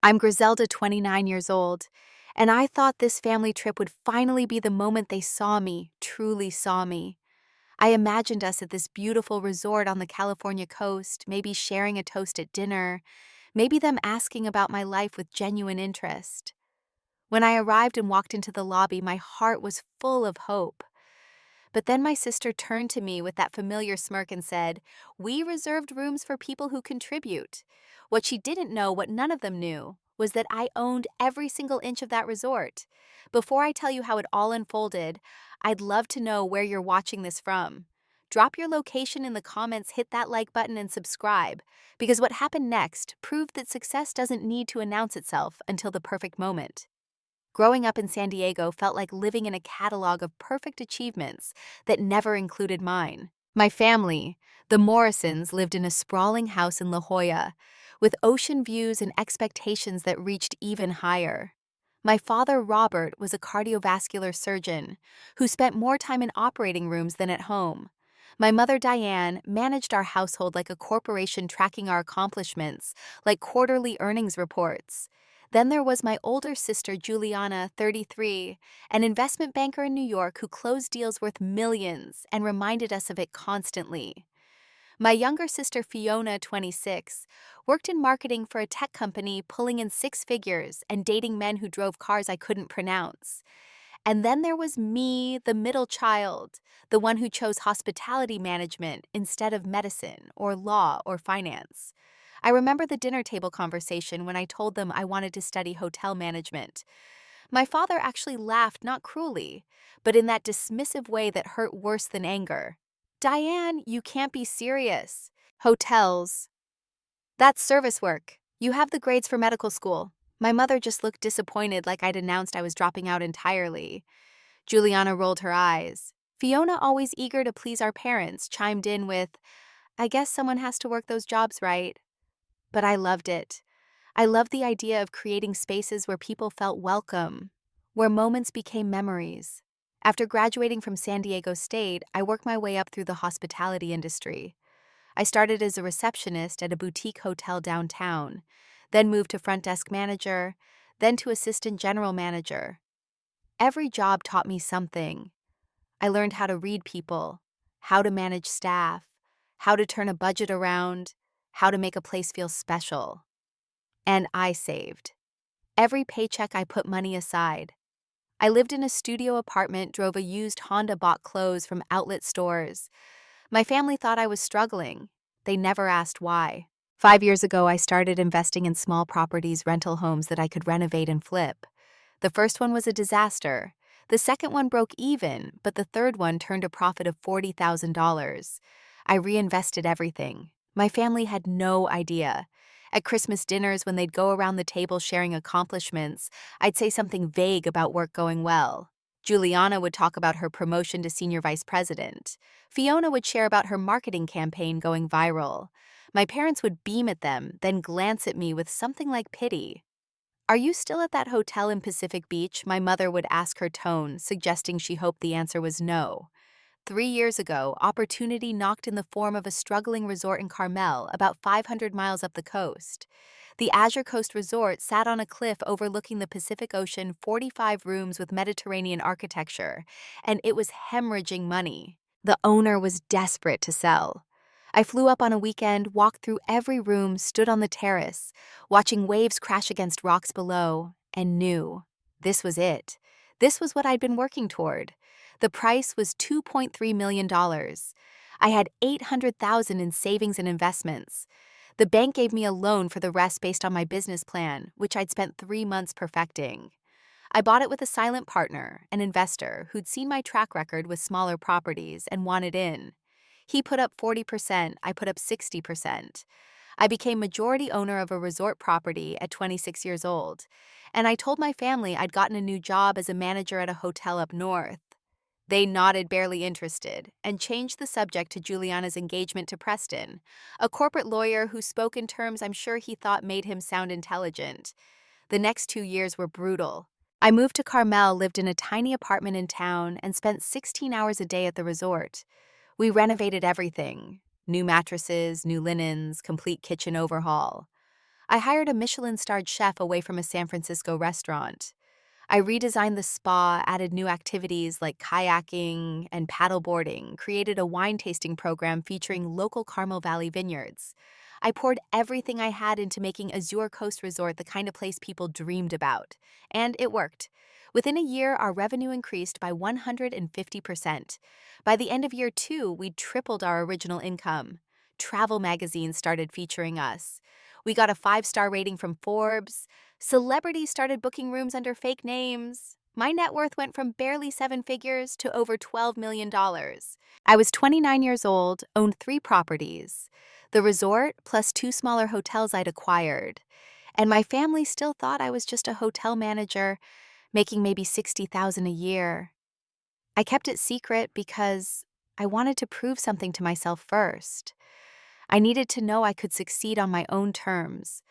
I'm Griselda, 29 years old, and I thought this family trip would finally be the moment they saw me, truly saw me. I imagined us at this beautiful resort on the California coast, maybe sharing a toast at dinner, maybe them asking about my life with genuine interest. When I arrived and walked into the lobby, my heart was full of hope. But then my sister turned to me with that familiar smirk and said, "We reserved rooms for people who contribute." What she didn't know, what none of them knew, was that I owned every single inch of that resort. Before I tell you how it all unfolded, I'd love to know where you're watching this from. Drop your location in the comments, hit that like button, and subscribe, because what happened next proved that success doesn't need to announce itself until the perfect moment. Growing up in San Diego felt like living in a catalog of perfect achievements that never included mine. My family, the Morrisons, lived in a sprawling house in La Jolla, with ocean views and expectations that reached even higher. My father, Robert, was a cardiovascular surgeon who spent more time in operating rooms than at home. My mother, Diane, managed our household like a corporation tracking our accomplishments, like quarterly earnings reports. Then there was my older sister, Juliana, 33, an investment banker in New York who closed deals worth millions and reminded us of it constantly. My younger sister, Fiona, 26, worked in marketing for a tech company, pulling in six figures and dating men who drove cars I couldn't pronounce. And then there was me, the middle child, the one who chose hospitality management instead of medicine or law or finance. I remember the dinner table conversation when I told them I wanted to study hotel management. My father actually laughed, not cruelly, but in that dismissive way that hurt worse than anger. "Diane, you can't be serious. Hotels. That's service work. You have the grades for medical school." My mother just looked disappointed, like I'd announced I was dropping out entirely. Juliana rolled her eyes. Fiona, always eager to please our parents, chimed in with, "I guess someone has to work those jobs, right?" But I loved it. I loved the idea of creating spaces where people felt welcome, where moments became memories. After graduating from San Diego State, I worked my way up through the hospitality industry. I started as a receptionist at a boutique hotel downtown, then moved to front desk manager, then to assistant general manager. Every job taught me something. I learned how to read people, how to manage staff, how to turn a budget around, how to make a place feel special. And I saved. Every paycheck I put money aside. I lived in a studio apartment, drove a used Honda, bought clothes from outlet stores. My family thought I was struggling. They never asked why. 5 years ago, I started investing in small properties, rental homes that I could renovate and flip. The first one was a disaster. The second one broke even, but the third one turned a profit of $40,000. I reinvested everything. My family had no idea. At Christmas dinners, when they'd go around the table sharing accomplishments, I'd say something vague about work going well. Juliana would talk about her promotion to senior vice president. Fiona would share about her marketing campaign going viral. My parents would beam at them, then glance at me with something like pity. "Are you still at that hotel in Pacific Beach?" my mother would ask, her tone suggesting she hoped the answer was no. 3 years ago, opportunity knocked in the form of a struggling resort in Carmel, about 500 miles up the coast. The Azure Coast Resort sat on a cliff overlooking the Pacific Ocean, 45 rooms with Mediterranean architecture, and it was hemorrhaging money. The owner was desperate to sell. I flew up on a weekend, walked through every room, stood on the terrace, watching waves crash against rocks below, and knew this was it. This was what I'd been working toward. The price was $2.3 million. I had $800,000 in savings and investments. The bank gave me a loan for the rest based on my business plan, which I'd spent 3 months perfecting. I bought it with a silent partner, an investor who'd seen my track record with smaller properties and wanted in. He put up 40%, I put up 60%. I became majority owner of a resort property at 26 years old, and I told my family I'd gotten a new job as a manager at a hotel up north. They nodded, barely interested, and changed the subject to Juliana's engagement to Preston, a corporate lawyer who spoke in terms I'm sure he thought made him sound intelligent. The next 2 years were brutal. I moved to Carmel, lived in a tiny apartment in town, and spent 16 hours a day at the resort. We renovated everything: new mattresses, new linens, complete kitchen overhaul. I hired a Michelin-starred chef away from a San Francisco restaurant. I redesigned the spa, added new activities like kayaking and paddleboarding, created a wine tasting program featuring local Carmel Valley vineyards. I poured everything I had into making Azure Coast Resort the kind of place people dreamed about. And it worked. Within a year, our revenue increased by 150%. By the end of year two, we'd tripled our original income. Travel magazines started featuring us. We got a 5-star rating from Forbes. Celebrities started booking rooms under fake names. My net worth went from barely 7 figures to over $12 million. I was 29 years old, owned 3 properties, the resort plus 2 smaller hotels I'd acquired. And my family still thought I was just a hotel manager, making maybe $60,000 a year. I kept it secret because I wanted to prove something to myself first. I needed to know I could succeed on my own terms,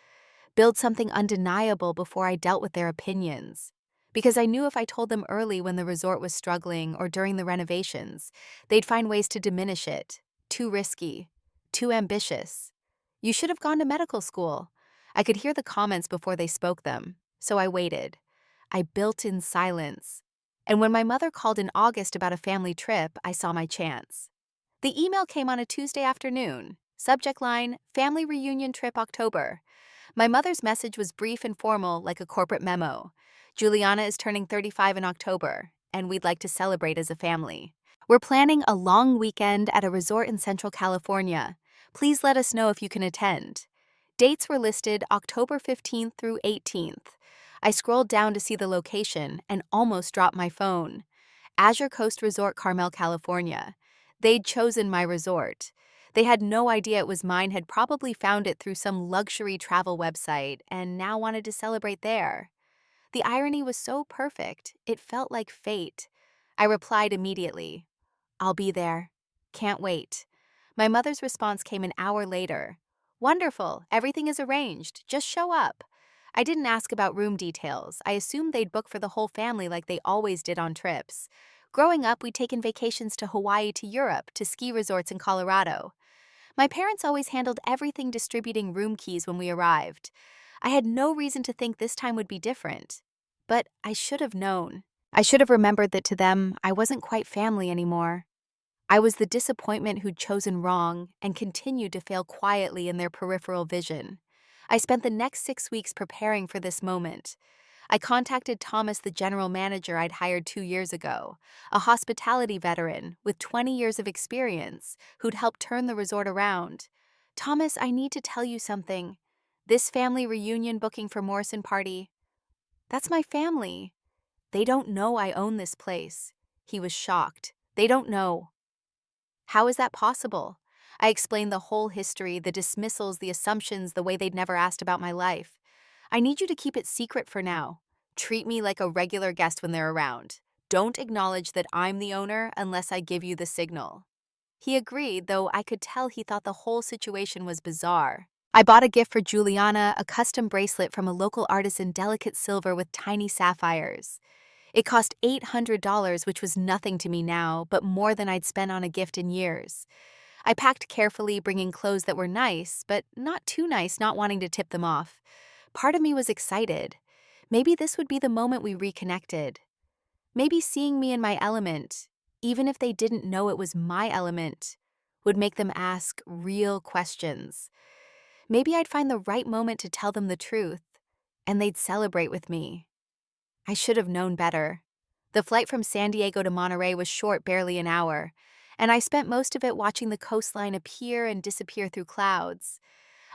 build something undeniable before I dealt with their opinions. Because I knew if I told them early when the resort was struggling or during the renovations, they'd find ways to diminish it. Too risky. Too ambitious. You should have gone to medical school. I could hear the comments before they spoke them, so I waited. I built in silence. And when my mother called in August about a family trip, I saw my chance. The email came on a Tuesday afternoon. Subject line, Family Reunion Trip October. My mother's message was brief and formal, like a corporate memo. Juliana is turning 35 in October, and we'd like to celebrate as a family. We're planning a long weekend at a resort in Central California. Please let us know if you can attend. Dates were listed October 15th through 18th. I scrolled down to see the location and almost dropped my phone. Azure Coast Resort, Carmel, California. They'd chosen my resort. They had no idea it was mine, had probably found it through some luxury travel website, and now wanted to celebrate there. The irony was so perfect, it felt like fate. I replied immediately, I'll be there. Can't wait. My mother's response came an hour later. Wonderful, everything is arranged, just show up. I didn't ask about room details. I assumed they'd book for the whole family like they always did on trips. Growing up, we'd taken vacations to Hawaii, to Europe, to ski resorts in Colorado. My parents always handled everything, distributing room keys when we arrived. I had no reason to think this time would be different. But I should have known. I should have remembered that to them, I wasn't quite family anymore. I was the disappointment who'd chosen wrong and continued to fail quietly in their peripheral vision. I spent the next 6 weeks preparing for this moment. I contacted Thomas, the general manager I'd hired 2 years ago, a hospitality veteran with 20 years of experience who'd helped turn the resort around. Thomas, I need to tell you something. This family reunion booking for Morrison party, that's my family. They don't know I own this place. He was shocked. They don't know. How is that possible? I explained the whole history, the dismissals, the assumptions, the way they'd never asked about my life. I need you to keep it secret for now. Treat me like a regular guest when they're around. Don't acknowledge that I'm the owner unless I give you the signal. He agreed, though I could tell he thought the whole situation was bizarre. I bought a gift for Juliana, a custom bracelet from a local artist in delicate silver with tiny sapphires. It cost $800, which was nothing to me now, but more than I'd spent on a gift in years. I packed carefully, bringing clothes that were nice, but not too nice, not wanting to tip them off. Part of me was excited. Maybe this would be the moment we reconnected. Maybe seeing me in my element, even if they didn't know it was my element, would make them ask real questions. Maybe I'd find the right moment to tell them the truth, and they'd celebrate with me. I should have known better. The flight from San Diego to Monterey was short, barely an hour, and I spent most of it watching the coastline appear and disappear through clouds.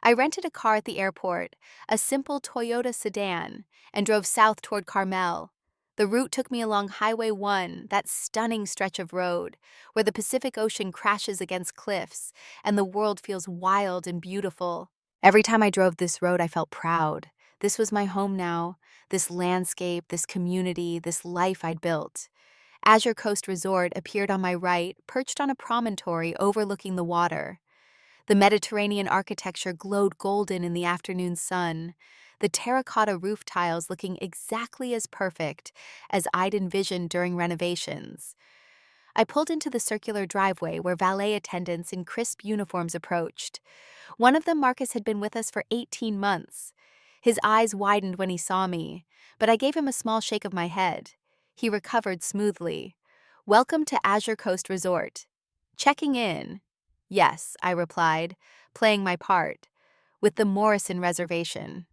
I rented a car at the airport, a simple Toyota sedan, and drove south toward Carmel. The route took me along Highway 1, that stunning stretch of road, where the Pacific Ocean crashes against cliffs, and the world feels wild and beautiful. Every time I drove this road, I felt proud. This was my home now, this landscape, this community, this life I'd built. Azure Coast Resort appeared on my right, perched on a promontory overlooking the water. The Mediterranean architecture glowed golden in the afternoon sun, the terracotta roof tiles looking exactly as perfect as I'd envisioned during renovations. I pulled into the circular driveway where valet attendants in crisp uniforms approached. One of them, Marcus, had been with us for 18 months. His eyes widened when he saw me, but I gave him a small shake of my head. He recovered smoothly. "Welcome to Azure Coast Resort." "Checking in." "Yes," I replied, playing my part, with the Morrison reservation.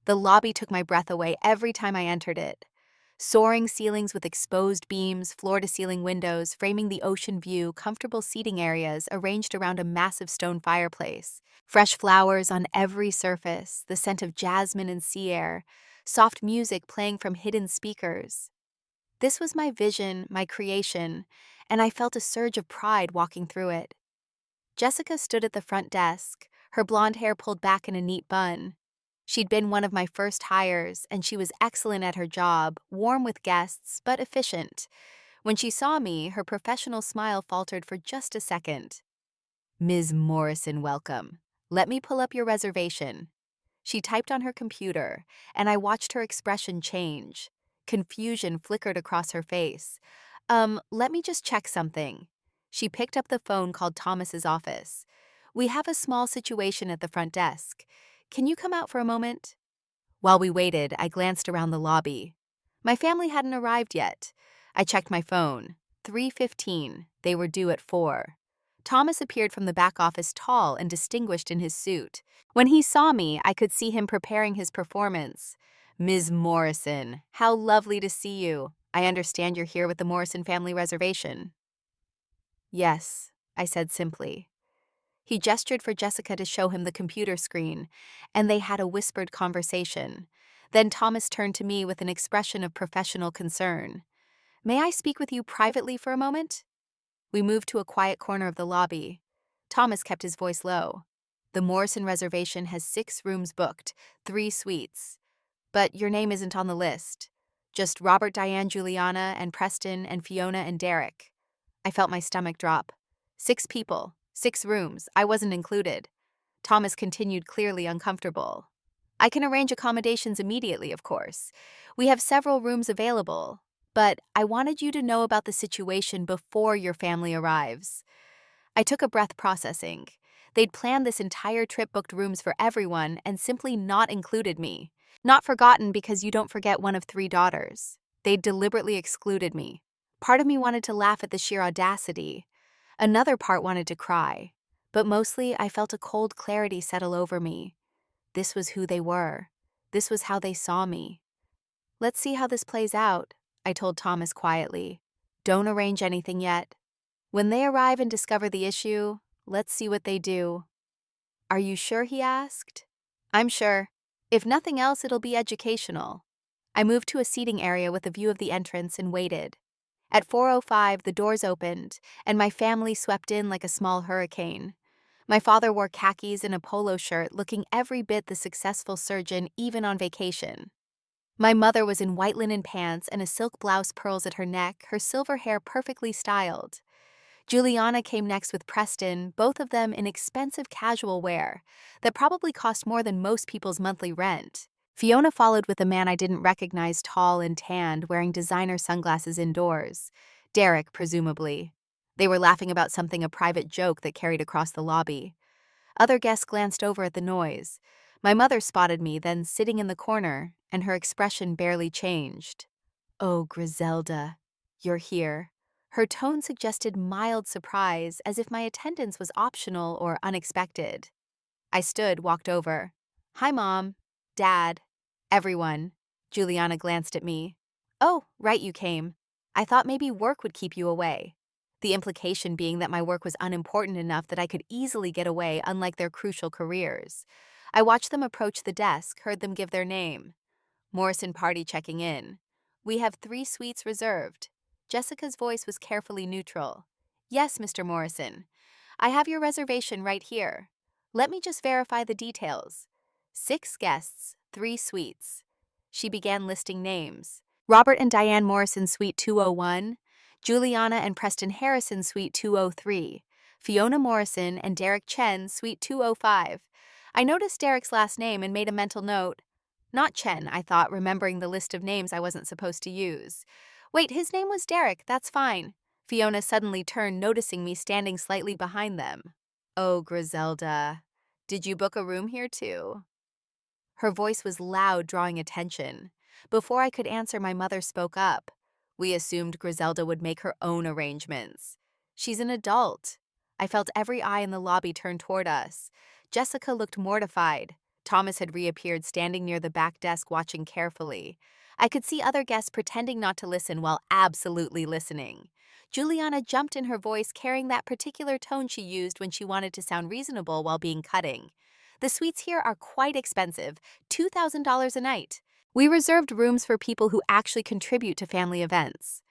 The lobby took my breath away every time I entered it. Soaring ceilings with exposed beams, floor-to-ceiling windows framing the ocean view, comfortable seating areas arranged around a massive stone fireplace, fresh flowers on every surface, the scent of jasmine and sea air, soft music playing from hidden speakers. This was my vision, my creation, and I felt a surge of pride walking through it. Jessica stood at the front desk, her blonde hair pulled back in a neat bun. She'd been one of my first hires, and she was excellent at her job, warm with guests, but efficient. When she saw me, her professional smile faltered for just a second. "Ms. Morrison, welcome. Let me pull up your reservation." She typed on her computer, and I watched her expression change. Confusion flickered across her face. Let me just check something." She picked up the phone, called Thomas's office. "We have a small situation at the front desk. Can you come out for a moment?" While we waited, I glanced around the lobby. My family hadn't arrived yet. I checked my phone. 3:15. They were due at 4. Thomas appeared from the back office, tall and distinguished in his suit. When he saw me, I could see him preparing his performance. "Ms. Morrison, how lovely to see you. I understand you're here with the Morrison family reservation." "Yes," I said simply. He gestured for Jessica to show him the computer screen, and they had a whispered conversation. Then Thomas turned to me with an expression of professional concern. "May I speak with you privately for a moment?" We moved to a quiet corner of the lobby. Thomas kept his voice low. "The Morrison reservation has 6 rooms booked, 3 suites. But your name isn't on the list. Just Robert, Diane, Juliana, and Preston, and Fiona, and Derek." I felt my stomach drop. 6 people, 6 rooms, I wasn't included. Thomas continued, clearly uncomfortable. "I can arrange accommodations immediately, of course. We have several rooms available. But I wanted you to know about the situation before your family arrives." I took a breath, processing. They'd planned this entire trip, booked rooms for everyone, and simply not included me. Not forgotten because you don't forget one of 3 daughters. They'd deliberately excluded me. Part of me wanted to laugh at the sheer audacity. Another part wanted to cry. But mostly, I felt a cold clarity settle over me. This was who they were. This was how they saw me. "Let's see how this plays out," I told Thomas quietly. "Don't arrange anything yet. When they arrive and discover the issue, let's see what they do." "Are you sure?" he asked. "I'm sure. If nothing else, it'll be educational." I moved to a seating area with a view of the entrance and waited. At 4:05, the doors opened, and my family swept in like a small hurricane. My father wore khakis and a polo shirt, looking every bit the successful surgeon, even on vacation. My mother was in white linen pants and a silk blouse, pearls at her neck, her silver hair perfectly styled. Juliana came next with Preston, both of them in expensive casual wear that probably cost more than most people's monthly rent. Fiona followed with a man I didn't recognize, tall and tanned, wearing designer sunglasses indoors. Derek, presumably. They were laughing about something, a private joke that carried across the lobby. Other guests glanced over at the noise. My mother spotted me, then sitting in the corner, and her expression barely changed. "Oh, Griselda, you're here." Her tone suggested mild surprise, as if my attendance was optional or unexpected. I stood, walked over. "Hi, Mom, Dad, everyone." Juliana glanced at me. "Oh, right, you came. I thought maybe work would keep you away." The implication being that my work was unimportant enough that I could easily get away, unlike their crucial careers. I watched them approach the desk, heard them give their name. "Morrison party checking in. We have 3 suites reserved." Jessica's voice was carefully neutral. "Yes, Mr. Morrison. I have your reservation right here. Let me just verify the details. 6 guests, 3 suites." She began listing names. "Robert and Diane Morrison, Suite 201. Juliana and Preston Harrison, Suite 203. Fiona Morrison and Derek Chen, Suite 205. I noticed Derek's last name and made a mental note. Not Chen, I thought, remembering the list of names I wasn't supposed to use. Wait, his name was Derek, that's fine. Fiona suddenly turned, noticing me standing slightly behind them. Oh, Griselda, did you book a room here too? Her voice was loud, drawing attention. Before I could answer, my mother spoke up. We assumed Griselda would make her own arrangements. She's an adult. I felt every eye in the lobby turn toward us. Jessica looked mortified. Thomas had reappeared, standing near the back desk, watching carefully. I could see other guests pretending not to listen while absolutely listening. Juliana jumped in her voice, carrying that particular tone she used when she wanted to sound reasonable while being cutting. The suites here are quite expensive, $2,000 a night. We reserved rooms for people who actually contribute to family events.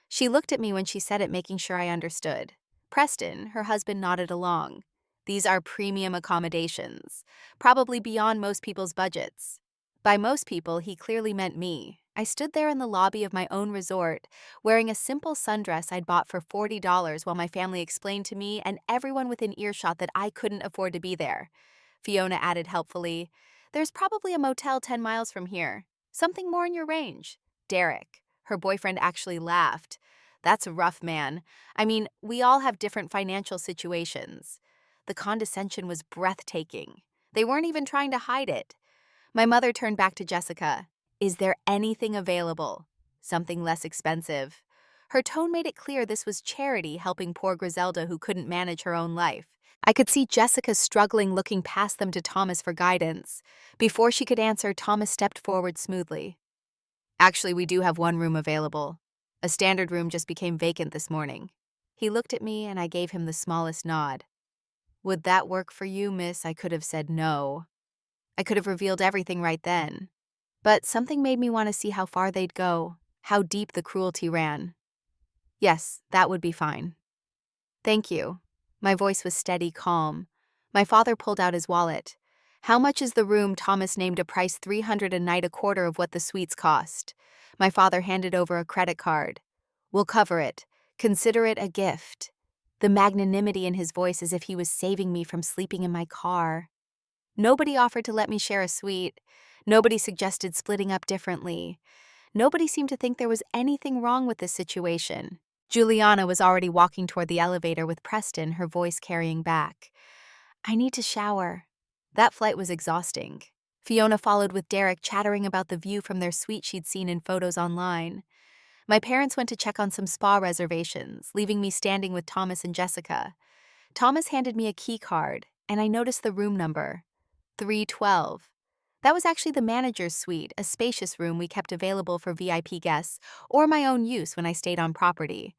She looked at me when she said it, making sure I understood. Preston, her husband, nodded along. These are premium accommodations, probably beyond most people's budgets. By most people, he clearly meant me. I stood there in the lobby of my own resort, wearing a simple sundress I'd bought for $40 while my family explained to me and everyone within earshot that I couldn't afford to be there. Fiona added helpfully, "There's probably a motel 10 miles from here. Something more in your range." Derek, her boyfriend, actually laughed. "That's rough, man. I mean, we all have different financial situations." The condescension was breathtaking. They weren't even trying to hide it. My mother turned back to Jessica. "Is there anything available? Something less expensive?" Her tone made it clear this was charity, helping poor Griselda who couldn't manage her own life. I could see Jessica struggling, looking past them to Thomas for guidance. Before she could answer, Thomas stepped forward smoothly. "Actually, we do have one room available. A standard room just became vacant this morning." He looked at me and I gave him the smallest nod. "Would that work for you, miss?" I could have said no. I could have revealed everything right then. But something made me want to see how far they'd go, how deep the cruelty ran. "Yes, that would be fine." "Thank you." My voice was steady, calm. My father pulled out his wallet. "How much is the room?" Thomas named a price, $300 a night, a quarter of what the suites cost. My father handed over a credit card. "We'll cover it. Consider it a gift." The magnanimity in his voice, as if he was saving me from sleeping in my car. Nobody offered to let me share a suite. Nobody suggested splitting up differently. Nobody seemed to think there was anything wrong with this situation. Juliana was already walking toward the elevator with Preston, her voice carrying back. "I need to shower." That flight was exhausting. Fiona followed with Derek, chattering about the view from their suite she'd seen in photos online. My parents went to check on some spa reservations, leaving me standing with Thomas and Jessica. Thomas handed me a key card, and I noticed the room number, 312. That was actually the manager's suite, a spacious room we kept available for VIP guests or my own use when I stayed on property.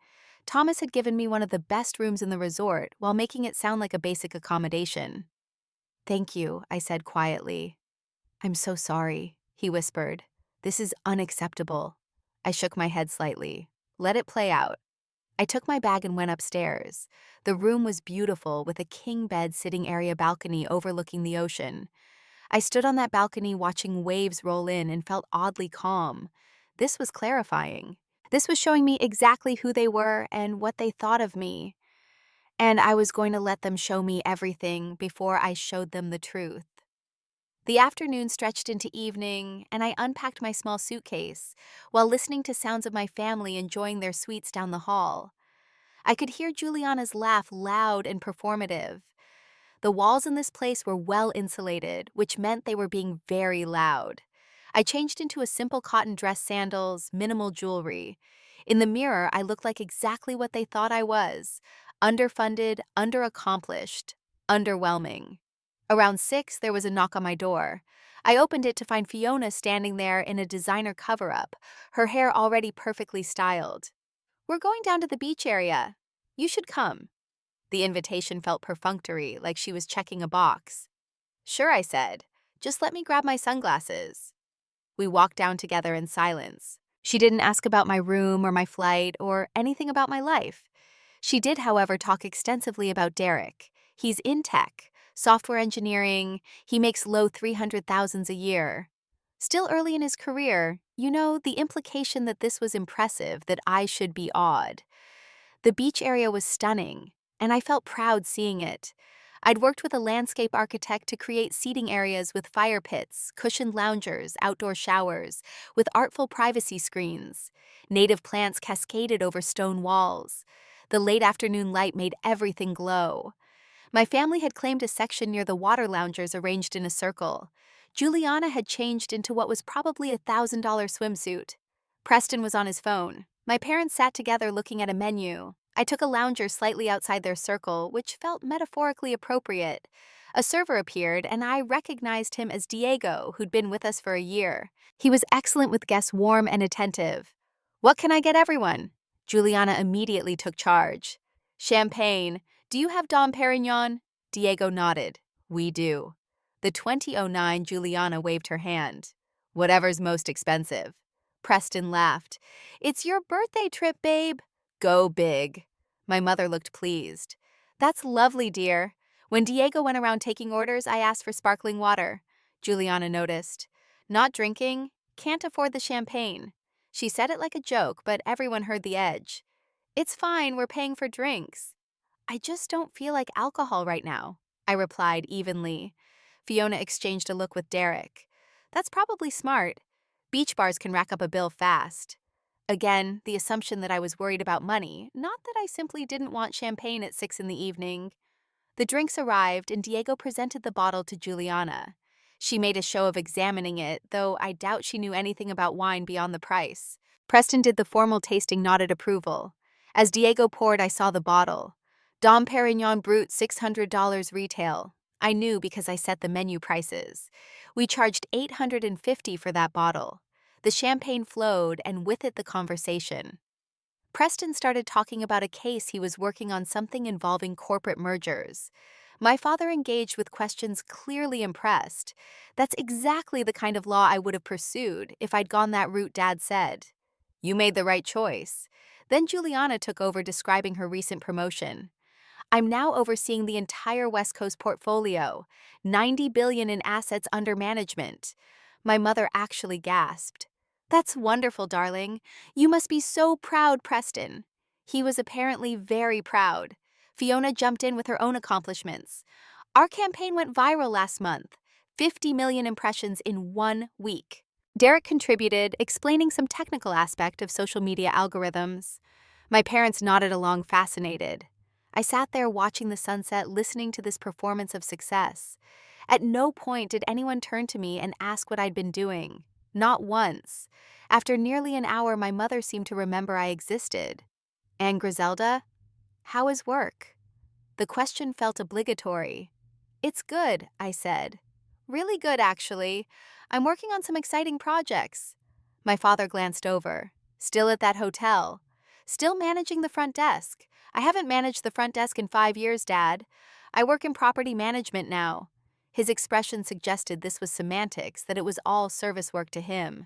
Thomas had given me one of the best rooms in the resort while making it sound like a basic accommodation. "Thank you," I said quietly. "I'm so sorry," he whispered. "This is unacceptable." I shook my head slightly. "Let it play out." I took my bag and went upstairs. The room was beautiful, with a king bed sitting area balcony overlooking the ocean. I stood on that balcony watching waves roll in and felt oddly calm. This was clarifying. This was showing me exactly who they were and what they thought of me. And I was going to let them show me everything before I showed them the truth. The afternoon stretched into evening, and I unpacked my small suitcase while listening to sounds of my family enjoying their sweets down the hall. I could hear Juliana's laugh, loud and performative. The walls in this place were well insulated, which meant they were being very loud. I changed into a simple cotton dress, sandals, minimal jewelry. In the mirror, I looked like exactly what they thought I was: underfunded, underaccomplished, underwhelming. Around 6, there was a knock on my door. I opened it to find Fiona standing there in a designer cover-up, her hair already perfectly styled. "We're going down to the beach area. You should come." The invitation felt perfunctory, like she was checking a box. "Sure," I said. "Just let me grab my sunglasses." We walked down together in silence. She didn't ask about my room or my flight or anything about my life. She did, however, talk extensively about Derek. He's in tech, software engineering. He makes low 300,000s a year. Still early in his career, the implication that this was impressive, that I should be awed. The beach area was stunning, and I felt proud seeing it. I'd worked with a landscape architect to create seating areas with fire pits, cushioned loungers, outdoor showers, with artful privacy screens. Native plants cascaded over stone walls. The late afternoon light made everything glow. My family had claimed a section near the water loungers arranged in a circle. Juliana had changed into what was probably $1,000 swimsuit. Preston was on his phone. My parents sat together looking at a menu. I took a lounger slightly outside their circle, which felt metaphorically appropriate. A server appeared, and I recognized him as Diego, who'd been with us for a year. He was excellent with guests, warm and attentive. "What can I get everyone?" Juliana immediately took charge. "Champagne. Do you have Dom Perignon?" Diego nodded. "We do." The 2009 Juliana waved her hand. "Whatever's most expensive." Preston laughed. "It's your birthday trip, babe. Go big." My mother looked pleased. "That's lovely, dear." When Diego went around taking orders, I asked for sparkling water. Juliana noticed. "Not drinking? Can't afford the champagne." She said it like a joke, but everyone heard the edge. "It's fine, we're paying for drinks." "I just don't feel like alcohol right now," I replied evenly. Fiona exchanged a look with Derek. "That's probably smart. Beach bars can rack up a bill fast." Again, the assumption that I was worried about money, not that I simply didn't want champagne at 6 in the evening. The drinks arrived, and Diego presented the bottle to Juliana. She made a show of examining it, though I doubt she knew anything about wine beyond the price. Preston did the formal tasting, nodded approval. As Diego poured, I saw the bottle. Dom Perignon Brut, $600 retail. I knew because I set the menu prices. We charged $850 for that bottle. The champagne flowed, and with it the conversation. Preston started talking about a case he was working on, something involving corporate mergers. My father engaged with questions, clearly impressed. That's exactly the kind of law I would have pursued if I'd gone that route, Dad said. "You made the right choice." Then Juliana took over, describing her recent promotion. "I'm now overseeing the entire West Coast portfolio, $90 billion in assets under management." My mother actually gasped. "That's wonderful, darling. You must be so proud, Preston." He was apparently very proud. Fiona jumped in with her own accomplishments. "Our campaign went viral last month, 50 million impressions in 1 week." Derek contributed, explaining some technical aspect of social media algorithms. My parents nodded along, fascinated. I sat there watching the sunset, listening to this performance of success. At no point did anyone turn to me and ask what I'd been doing. Not once. After nearly an hour, my mother seemed to remember I existed. "And Griselda? How is work?" The question felt obligatory. "It's good," I said. "Really good, actually. I'm working on some exciting projects." My father glanced over. "Still at that hotel?" "Still managing the front desk. I haven't managed the front desk in 5 years, Dad. I work in property management now." His expression suggested this was semantics, that it was all service work to him.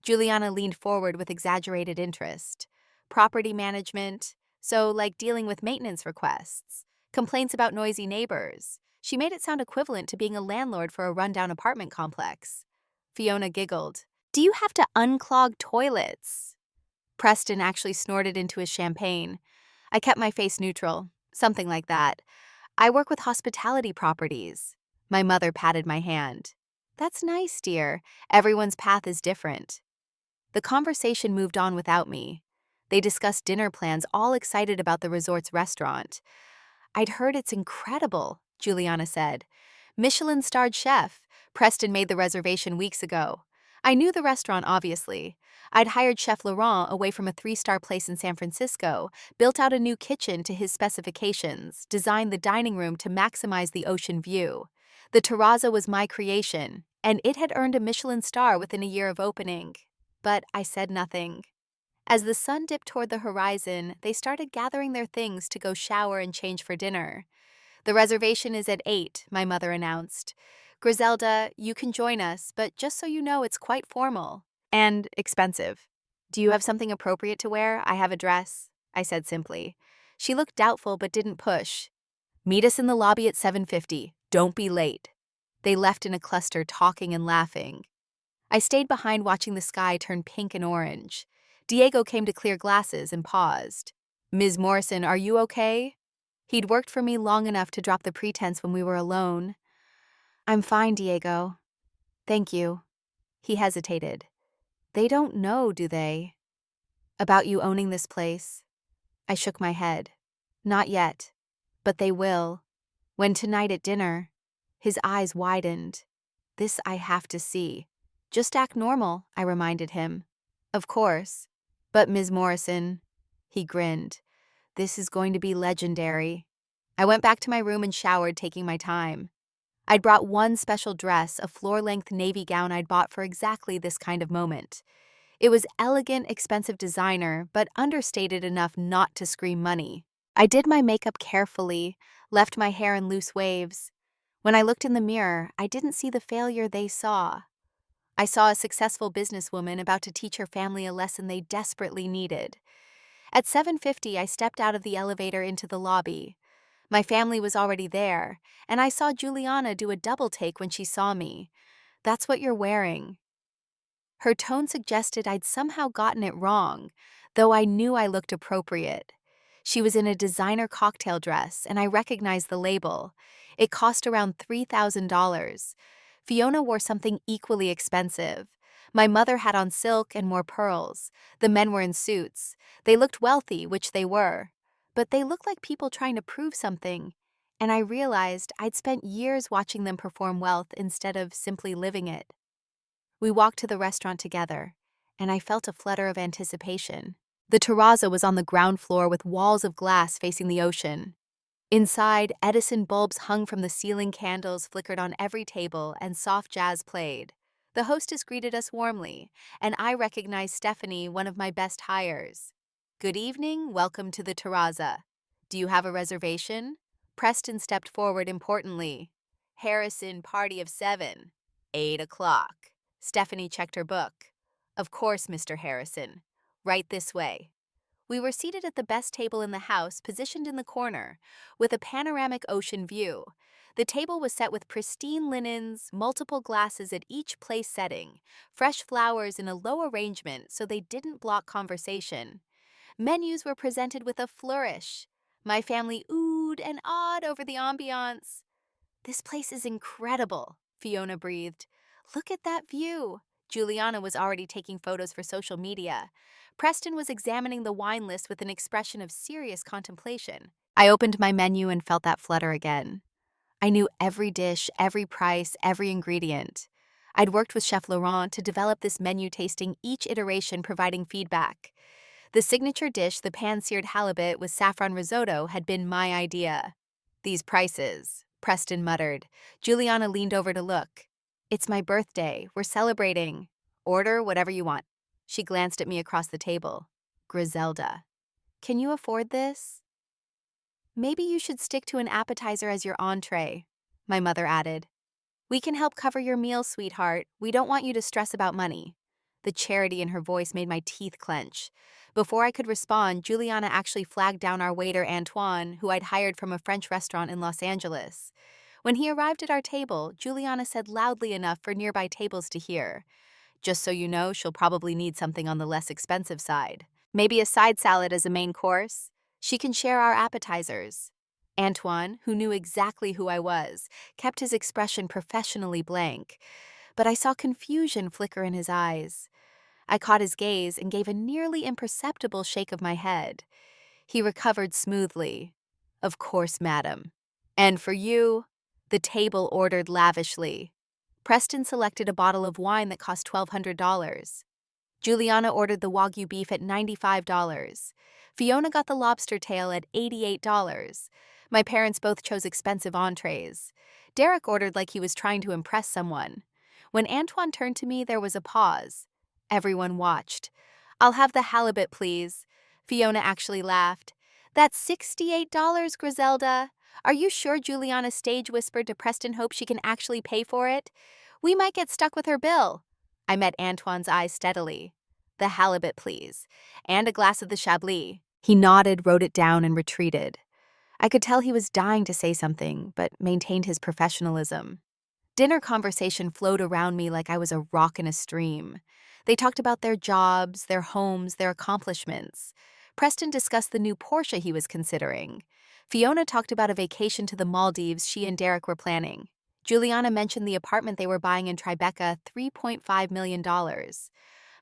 Juliana leaned forward with exaggerated interest. "Property management? So, like dealing with maintenance requests? Complaints about noisy neighbors?" She made it sound equivalent to being a landlord for a rundown apartment complex. Fiona giggled. "Do you have to unclog toilets?" Preston actually snorted into his champagne. I kept my face neutral. "Something like that. I work with hospitality properties." My mother patted my hand. "That's nice, dear. Everyone's path is different." The conversation moved on without me. They discussed dinner plans, all excited about the resort's restaurant. "I'd heard it's incredible," Juliana said. "Michelin-starred chef. Preston made the reservation weeks ago." I knew the restaurant, obviously. I'd hired Chef Laurent away from a 3-star place in San Francisco, built out a new kitchen to his specifications, designed the dining room to maximize the ocean view. The terrazzo was my creation, and it had earned a Michelin star within a year of opening. But I said nothing. As the sun dipped toward the horizon, they started gathering their things to go shower and change for dinner. "The reservation is at 8, my mother announced. "Griselda, you can join us, but just so you know, it's quite formal. And expensive. Do you have something appropriate to wear? I have a dress," I said simply. She looked doubtful but didn't push. "Meet us in the lobby at 7:50. Don't be late." They left in a cluster, talking and laughing. I stayed behind, watching the sky turn pink and orange. Diego came to clear glasses and paused. "Ms. Morrison, are you okay?" He'd worked for me long enough to drop the pretense when we were alone. "I'm fine, Diego. Thank you." He hesitated. "They don't know, do they? About you owning this place?" I shook my head. "Not yet. But they will. When tonight at dinner." His eyes widened. "This I have to see." "Just act normal," I reminded him. "Of course. But Ms. Morrison," he grinned, "this is going to be legendary." I went back to my room and showered, taking my time. I'd brought one special dress, a floor-length navy gown I'd bought for exactly this kind of moment. It was elegant, expensive designer, but understated enough not to scream money. I did my makeup carefully, left my hair in loose waves. When I looked in the mirror, I didn't see the failure they saw. I saw a successful businesswoman about to teach her family a lesson they desperately needed. At 7:50, I stepped out of the elevator into the lobby. My family was already there, and I saw Juliana do a double take when she saw me. "That's what you're wearing." Her tone suggested I'd somehow gotten it wrong, though I knew I looked appropriate. She was in a designer cocktail dress, and I recognized the label. It cost around $3,000. Fiona wore something equally expensive. My mother had on silk and more pearls. The men were in suits. They looked wealthy, which they were. But they looked like people trying to prove something, and I realized I'd spent years watching them perform wealth instead of simply living it. We walked to the restaurant together, and I felt a flutter of anticipation. The terrazzo was on the ground floor with walls of glass facing the ocean. Inside, Edison bulbs hung from the ceiling, candles flickered on every table, and soft jazz played. The hostess greeted us warmly, and I recognized Stephanie, one of my best hires. "Good evening, welcome to the terrazzo. Do you have a reservation?" Preston stepped forward importantly. "Harrison, party of 7. 8 o'clock. Stephanie checked her book. "Of course, Mr. Harrison. Right this way." We were seated at the best table in the house, positioned in the corner, with a panoramic ocean view. The table was set with pristine linens, multiple glasses at each place setting, fresh flowers in a low arrangement so they didn't block conversation. Menus were presented with a flourish. My family oohed and awed over the ambiance. "This place is incredible," Fiona breathed. "Look at that view." Juliana was already taking photos for social media. Preston was examining the wine list with an expression of serious contemplation. I opened my menu and felt that flutter again. I knew every dish, every price, every ingredient. I'd worked with Chef Laurent to develop this menu, tasting each iteration, providing feedback. The signature dish, the pan-seared halibut with saffron risotto, had been my idea. "These prices," Preston muttered. Juliana leaned over to look. "It's my birthday. We're celebrating." "Order whatever you want." She glanced at me across the table. "Griselda, can you afford this?" "Maybe you should stick to an appetizer as your entree," my mother added. "We can help cover your meal, sweetheart. We don't want you to stress about money." The charity in her voice made my teeth clench. Before I could respond, Juliana actually flagged down our waiter, Antoine, who I'd hired from a French restaurant in Los Angeles. When he arrived at our table, Juliana said loudly enough for nearby tables to hear, "Just so you know, she'll probably need something on the less expensive side. Maybe a side salad as a main course. She can share our appetizers." Antoine, who knew exactly who I was, kept his expression professionally blank, but I saw confusion flicker in his eyes. I caught his gaze and gave a nearly imperceptible shake of my head. He recovered smoothly. "Of course, madam. And for you?" The table ordered lavishly. Preston selected a bottle of wine that cost $1,200. Juliana ordered the Wagyu beef at $95. Fiona got the lobster tail at $88. My parents both chose expensive entrees. Derek ordered like he was trying to impress someone. When Antoine turned to me, there was a pause. Everyone watched. "I'll have the halibut, please." Fiona actually laughed. "That's $68, Griselda. Are you sure?" Juliana stage whispered to Preston, "hope she can actually pay for it? We might get stuck with her bill." I met Antoine's eyes steadily. "The halibut, please. And a glass of the Chablis." He nodded, wrote it down, and retreated. I could tell he was dying to say something, but maintained his professionalism. Dinner conversation flowed around me like I was a rock in a stream. They talked about their jobs, their homes, their accomplishments. Preston discussed the new Porsche he was considering. Fiona talked about a vacation to the Maldives she and Derek were planning. Juliana mentioned the apartment they were buying in Tribeca, $3.5 million.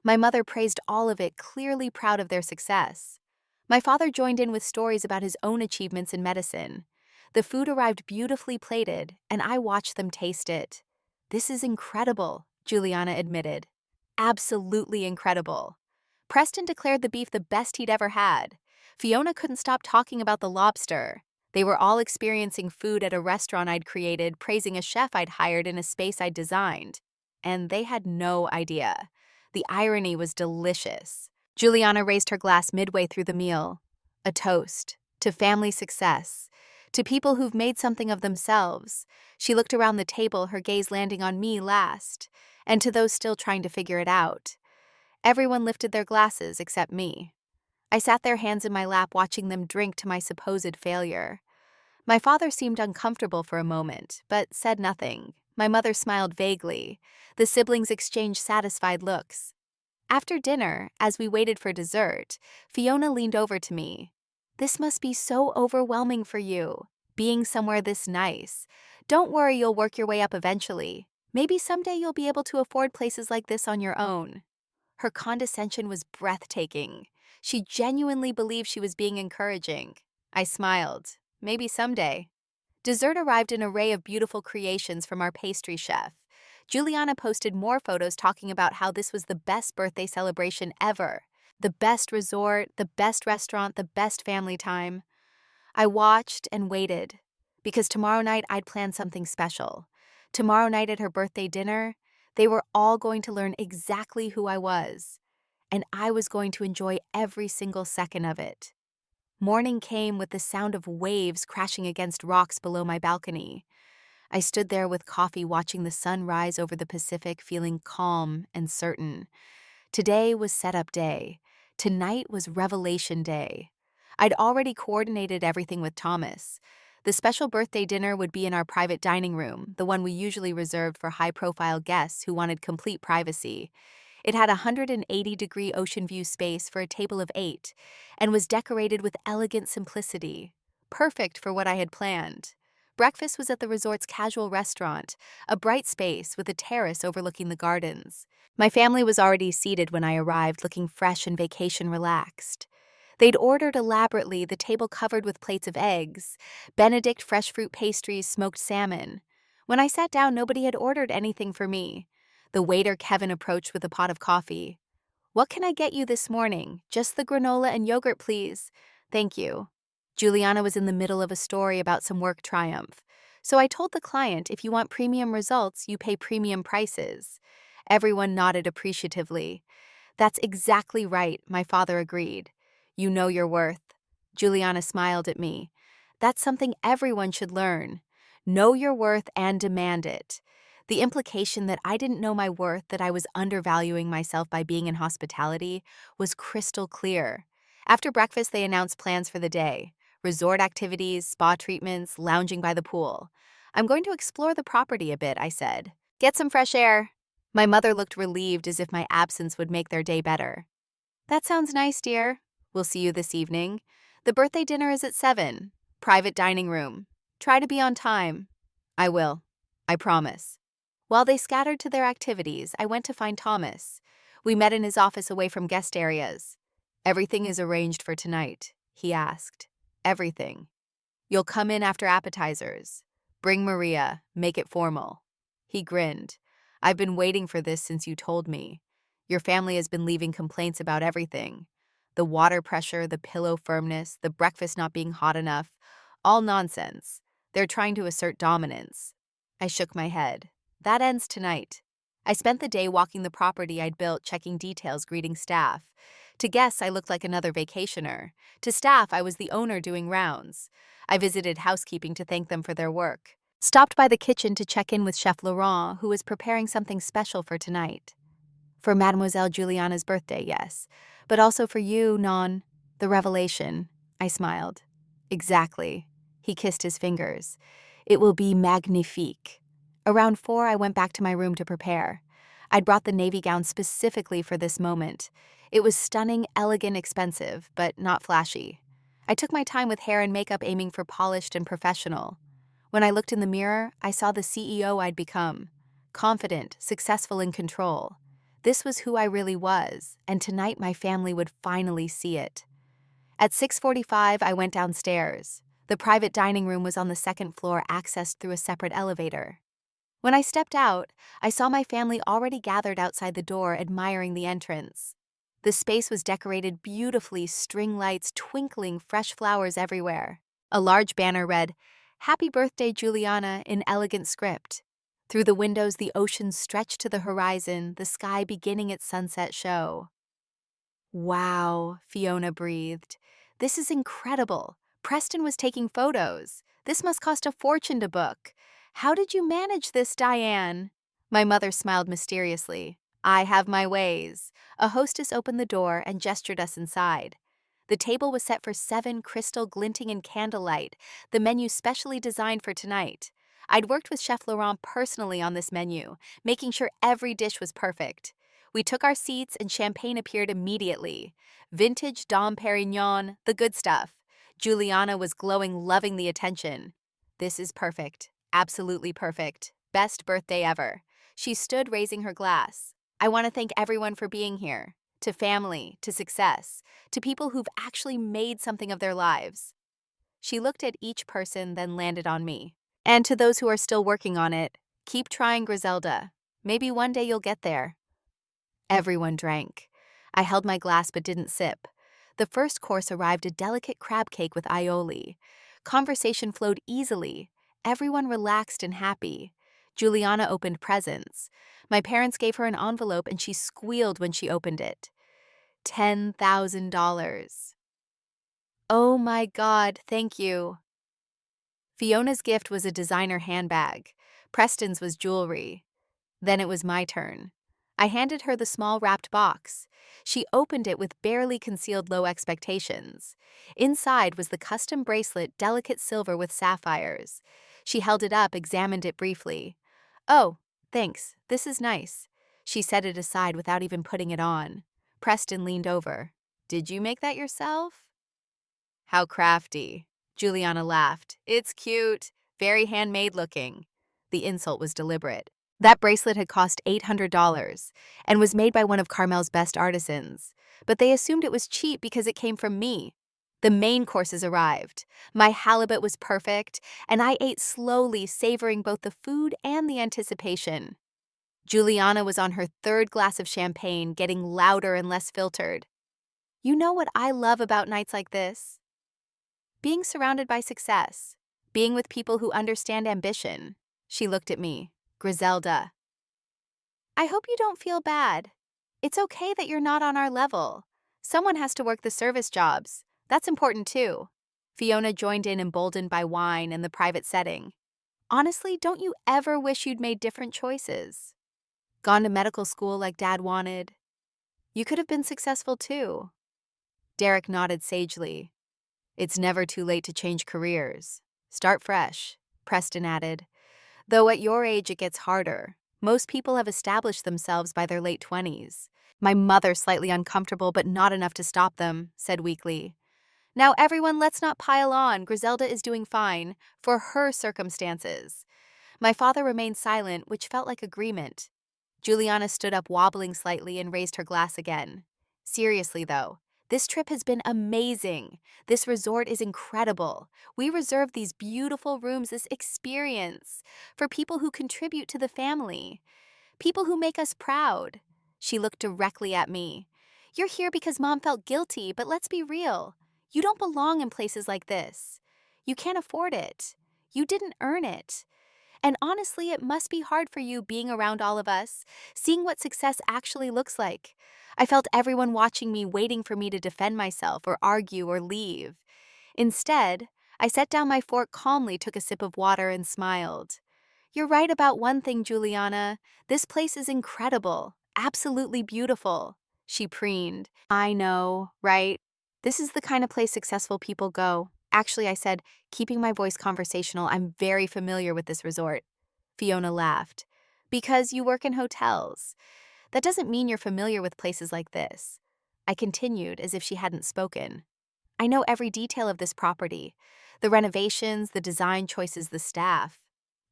My mother praised all of it, clearly proud of their success. My father joined in with stories about his own achievements in medicine. The food arrived beautifully plated, and I watched them taste it. "This is incredible," Juliana admitted. "Absolutely incredible." Preston declared the beef the best he'd ever had. Fiona couldn't stop talking about the lobster. They were all experiencing food at a restaurant I'd created, praising a chef I'd hired in a space I'd designed. And they had no idea. The irony was delicious. Juliana raised her glass midway through the meal. A toast to family success, to people who've made something of themselves. She looked around the table, her gaze landing on me last, and to those still trying to figure it out. Everyone lifted their glasses except me. I sat there, hands in my lap, watching them drink to my supposed failure. My father seemed uncomfortable for a moment, but said nothing. My mother smiled vaguely. The siblings exchanged satisfied looks. After dinner, as we waited for dessert, Fiona leaned over to me. "This must be so overwhelming for you, being somewhere this nice. Don't worry, you'll work your way up eventually. Maybe someday you'll be able to afford places like this on your own." Her condescension was breathtaking. She genuinely believed she was being encouraging. I smiled. Maybe someday. Dessert arrived in an array of beautiful creations from our pastry chef. Juliana posted more photos talking about how this was the best birthday celebration ever. The best resort, the best restaurant, the best family time. I watched and waited, because tomorrow night I'd planned something special. Tomorrow night at her birthday dinner, they were all going to learn exactly who I was, and I was going to enjoy every single second of it. Morning came with the sound of waves crashing against rocks below my balcony. I stood there with coffee, watching the sun rise over the Pacific, feeling calm and certain. Today was setup day. Tonight was revelation day. I'd already coordinated everything with Thomas. The special birthday dinner would be in our private dining room, the one we usually reserved for high-profile guests who wanted complete privacy. It had a 180-degree ocean view space for a table of 8 and was decorated with elegant simplicity, perfect for what I had planned. Breakfast was at the resort's casual restaurant, a bright space with a terrace overlooking the gardens. My family was already seated when I arrived, looking fresh and vacation relaxed. They'd ordered elaborately, the table covered with plates of eggs, Benedict fresh fruit pastries, smoked salmon. When I sat down, nobody had ordered anything for me. The waiter, Kevin, approached with a pot of coffee. "What can I get you this morning? Just the granola and yogurt, please." "Thank you." Juliana was in the middle of a story about some work triumph. So I told the client, "If you want premium results, you pay premium prices." Everyone nodded appreciatively. "That's exactly right," my father agreed. "You know your worth." Juliana smiled at me. "That's something everyone should learn. Know your worth and demand it." The implication that I didn't know my worth, that I was undervaluing myself by being in hospitality, was crystal clear. After breakfast, they announced plans for the day: resort activities, spa treatments, lounging by the pool. "I'm going to explore the property a bit," I said. "Get some fresh air." My mother looked relieved, as if my absence would make their day better. "That sounds nice, dear. We'll see you this evening. The birthday dinner is at 7. Private dining room. Try to be on time." "I will. I promise." While they scattered to their activities, I went to find Thomas. We met in his office away from guest areas. "Everything is arranged for tonight?" he asked. "Everything. You'll come in after appetizers. Bring Maria. Make it formal." He grinned. "I've been waiting for this since you told me. Your family has been leaving complaints about everything. The water pressure, the pillow firmness, the breakfast not being hot enough. All nonsense. They're trying to assert dominance." I shook my head. "That ends tonight." I spent the day walking the property I'd built, checking details, greeting staff. To guests, I looked like another vacationer. To staff, I was the owner doing rounds. I visited housekeeping to thank them for their work. Stopped by the kitchen to check in with Chef Laurent, who was preparing something special for tonight. "For Mademoiselle Juliana's birthday, yes. But also for you, Non. The revelation." I smiled. "Exactly." He kissed his fingers. "It will be magnifique." Around 4, I went back to my room to prepare. I'd brought the navy gown specifically for this moment. It was stunning, elegant, expensive, but not flashy. I took my time with hair and makeup, aiming for polished and professional. When I looked in the mirror, I saw the CEO I'd become. Confident, successful, in control. This was who I really was, and tonight my family would finally see it. At 6:45, I went downstairs. The private dining room was on the second floor, accessed through a separate elevator. When I stepped out, I saw my family already gathered outside the door, admiring the entrance. The space was decorated beautifully, string lights twinkling, fresh flowers everywhere. A large banner read, "Happy Birthday, Juliana," in elegant script. Through the windows, the ocean stretched to the horizon, the sky beginning its sunset show. "Wow," Fiona breathed. "This is incredible. Preston was taking photos. This must cost a fortune to book. How did you manage this, Diane?" My mother smiled mysteriously. "I have my ways." A hostess opened the door and gestured us inside. The table was set for 7, crystal glinting in candlelight, the menu specially designed for tonight. I'd worked with Chef Laurent personally on this menu, making sure every dish was perfect. We took our seats and champagne appeared immediately. Vintage Dom Perignon, the good stuff. Juliana was glowing, loving the attention. "This is perfect. Absolutely perfect. Best birthday ever." She stood, raising her glass. "I want to thank everyone for being here. To family, to success, to people who've actually made something of their lives." She looked at each person, then landed on me. "And to those who are still working on it, keep trying, Griselda. Maybe one day you'll get there." Everyone drank. I held my glass but didn't sip. The first course arrived, a delicate crab cake with aioli. Conversation flowed easily. Everyone relaxed and happy. Juliana opened presents. My parents gave her an envelope and she squealed when she opened it. $10,000. "Oh my God, thank you." Fiona's gift was a designer handbag. Preston's was jewelry. Then it was my turn. I handed her the small wrapped box. She opened it with barely concealed low expectations. Inside was the custom bracelet, delicate silver with sapphires. She held it up, examined it briefly. "Oh, thanks, this is nice." She set it aside without even putting it on. Preston leaned over. "Did you make that yourself?" "How crafty." Juliana laughed. "It's cute, very handmade looking." The insult was deliberate. That bracelet had cost $800 and was made by one of Carmel's best artisans, but they assumed it was cheap because it came from me. The main courses arrived. My halibut was perfect, and I ate slowly, savoring both the food and the anticipation. Juliana was on her third glass of champagne, getting louder and less filtered. "You know what I love about nights like this? Being surrounded by success, being with people who understand ambition." She looked at me. "Griselda, I hope you don't feel bad. It's okay that you're not on our level. Someone has to work the service jobs. That's important too." Fiona joined in, emboldened by wine and the private setting. "Honestly, don't you ever wish you'd made different choices? Gone to medical school like Dad wanted? You could have been successful too." Derek nodded sagely. "It's never too late to change careers. Start fresh," Preston added. "Though at your age it gets harder. Most people have established themselves by their late 20s. My mother, slightly uncomfortable but not enough to stop them, said weakly, "Now everyone, let's not pile on. Griselda is doing fine, for her circumstances." My father remained silent, which felt like agreement. Juliana stood up, wobbling slightly, and raised her glass again. "Seriously, though, this trip has been amazing. This resort is incredible. We reserved these beautiful rooms, this experience, for people who contribute to the family, people who make us proud." She looked directly at me. "You're here because Mom felt guilty, but let's be real. You don't belong in places like this. You can't afford it. You didn't earn it. And honestly, it must be hard for you being around all of us, seeing what success actually looks like." I felt everyone watching me, waiting for me to defend myself or argue or leave. Instead, I set down my fork calmly, took a sip of water, and smiled. "You're right about one thing, Juliana. This place is incredible, absolutely beautiful." She preened. "I know, right? This is the kind of place successful people go." Actually, I said, keeping my voice conversational, "I'm very familiar with this resort." Fiona laughed. Because you work in hotels. That doesn't mean you're familiar with places like this. I continued as if she hadn't spoken. I know every detail of this property. The renovations, the design choices, the staff.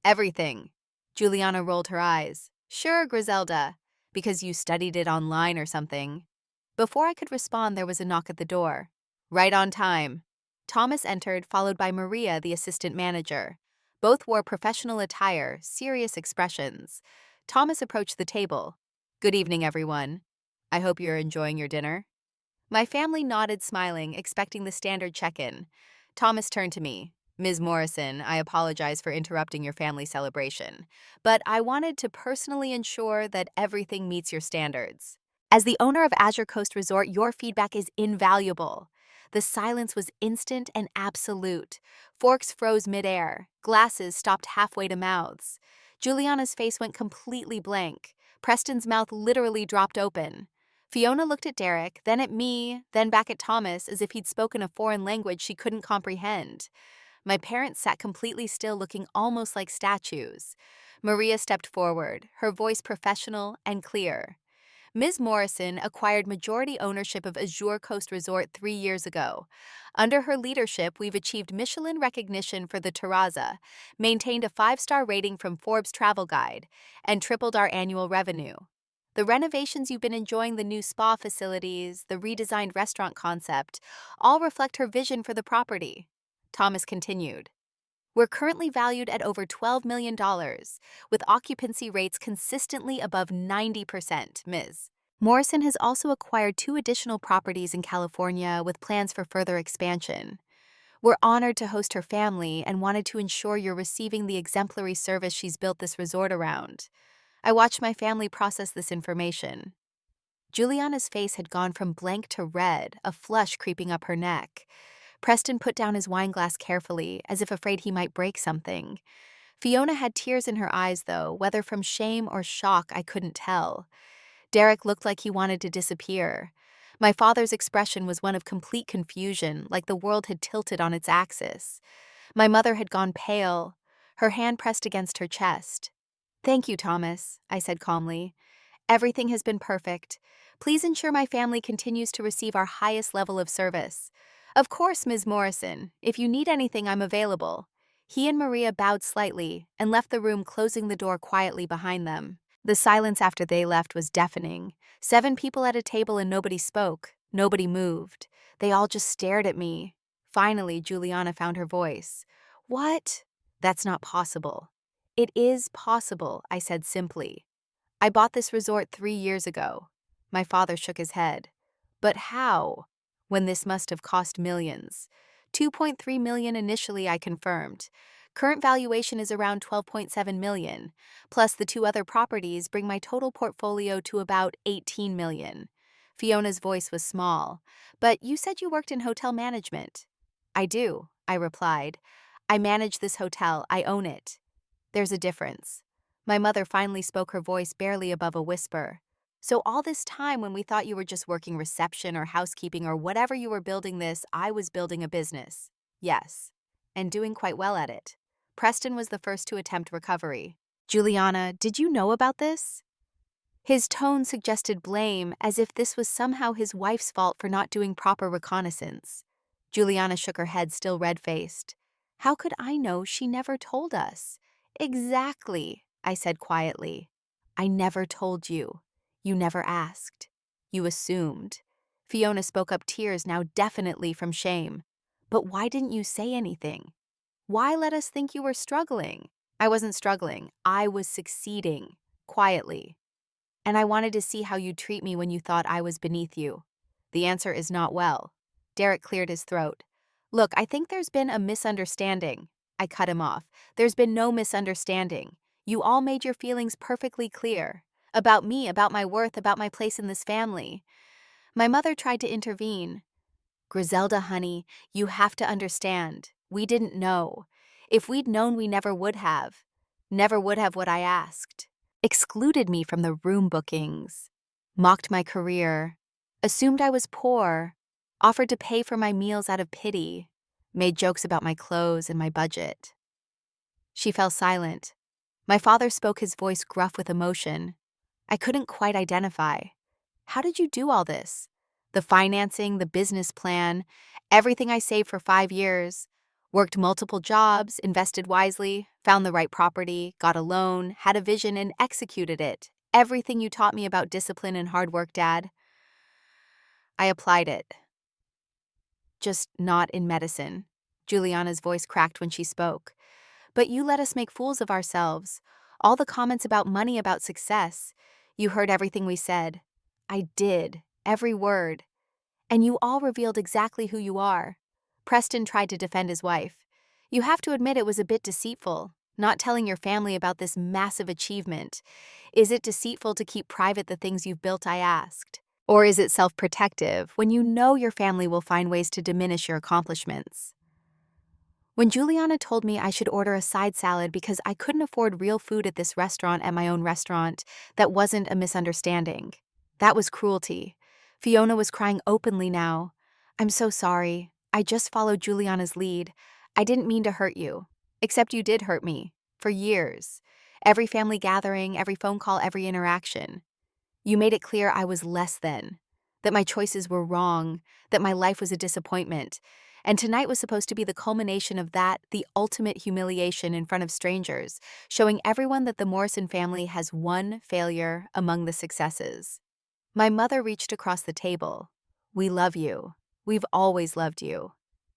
Everything. Juliana rolled her eyes. Sure, Griselda. Because you studied it online or something. Before I could respond, there was a knock at the door. Right on time. Thomas entered, followed by Maria, the assistant manager. Both wore professional attire, serious expressions. Thomas approached the table. Good evening, everyone. I hope you're enjoying your dinner. My family nodded, smiling, expecting the standard check-in. Thomas turned to me. Ms. Morrison, I apologize for interrupting your family celebration, but I wanted to personally ensure that everything meets your standards. As the owner of Azure Coast Resort, your feedback is invaluable. The silence was instant and absolute. Forks froze midair. Glasses stopped halfway to mouths. Juliana's face went completely blank. Preston's mouth literally dropped open. Fiona looked at Derek, then at me, then back at Thomas as if he'd spoken a foreign language she couldn't comprehend. My parents sat completely still, looking almost like statues. Maria stepped forward, her voice professional and clear. Ms. Morrison acquired majority ownership of Azure Coast Resort 3 years ago. Under her leadership, we've achieved Michelin recognition for the Terraza, maintained a 5-star rating from Forbes Travel Guide, and tripled our annual revenue. The renovations you've been enjoying, the new spa facilities, the redesigned restaurant concept, all reflect her vision for the property. Thomas continued. We're currently valued at over $12 million, with occupancy rates consistently above 90%, Ms. Morrison has also acquired 2 additional properties in California with plans for further expansion. We're honored to host her family and wanted to ensure you're receiving the exemplary service she's built this resort around. I watched my family process this information. Juliana's face had gone from blank to red, a flush creeping up her neck. Preston put down his wine glass carefully, as if afraid he might break something. Fiona had tears in her eyes, though, whether from shame or shock I couldn't tell. Derek looked like he wanted to disappear. My father's expression was one of complete confusion, like the world had tilted on its axis. My mother had gone pale, her hand pressed against her chest. Thank you, Thomas, I said calmly. Everything has been perfect. Please ensure my family continues to receive our highest level of service. Of course, Ms. Morrison. If you need anything, I'm available. He and Maria bowed slightly and left the room, closing the door quietly behind them. The silence after they left was deafening. 7 people at a table and nobody spoke. Nobody moved. They all just stared at me. Finally, Juliana found her voice. What? That's not possible. It is possible, I said simply. I bought this resort 3 years ago. My father shook his head. But how? When this must have cost millions. 2.3 million initially, I confirmed. Current valuation is around 12.7 million. Plus the 2 other properties bring my total portfolio to about 18 million. Fiona's voice was small. But you said you worked in hotel management. I do, I replied. I manage this hotel. I own it. There's a difference. My mother finally spoke, her voice barely above a whisper. So all this time when we thought you were just working reception or housekeeping or whatever you were building this, I was building a business. Yes. And doing quite well at it. Preston was the first to attempt recovery. Juliana, did you know about this? His tone suggested blame, as if this was somehow his wife's fault for not doing proper reconnaissance. Juliana shook her head, still red-faced. How could I know? She never told us. Exactly, I said quietly. I never told you. You never asked. You assumed. Fiona spoke up, tears now definitely from shame. But why didn't you say anything? Why let us think you were struggling? I wasn't struggling. I was succeeding. Quietly. And I wanted to see how you'd treat me when you thought I was beneath you. The answer is not well. Derek cleared his throat. Look, I think there's been a misunderstanding. I cut him off. There's been no misunderstanding. You all made your feelings perfectly clear. About me, about my worth, about my place in this family. My mother tried to intervene. Griselda, honey, you have to understand. We didn't know. If we'd known, we never would have. Never would have what I asked. Excluded me from the room bookings. Mocked my career. Assumed I was poor. Offered to pay for my meals out of pity. Made jokes about my clothes and my budget. She fell silent. My father spoke, his voice gruff with emotion. I couldn't quite identify. How did you do all this? The financing, the business plan, everything I saved for 5 years. Worked multiple jobs, invested wisely, found the right property, got a loan, had a vision, and executed it. Everything you taught me about discipline and hard work, Dad. I applied it. Just not in medicine. Juliana's voice cracked when she spoke. But you let us make fools of ourselves. All the comments about money, about success. You heard everything we said. I did. Every word. And you all revealed exactly who you are. Preston tried to defend his wife. You have to admit it was a bit deceitful, not telling your family about this massive achievement. Is it deceitful to keep private the things you've built, I asked? Or is it self-protective when you know your family will find ways to diminish your accomplishments? When Juliana told me I should order a side salad because I couldn't afford real food at this restaurant at my own restaurant, that wasn't a misunderstanding. That was cruelty. Fiona was crying openly now. I'm so sorry. I just followed Juliana's lead. I didn't mean to hurt you. Except you did hurt me. For years. Every family gathering, every phone call, every interaction. You made it clear I was less than. That my choices were wrong. That my life was a disappointment. And tonight was supposed to be the culmination of that, the ultimate humiliation in front of strangers, showing everyone that the Morrison family has one failure among the successes. My mother reached across the table. We love you. We've always loved you.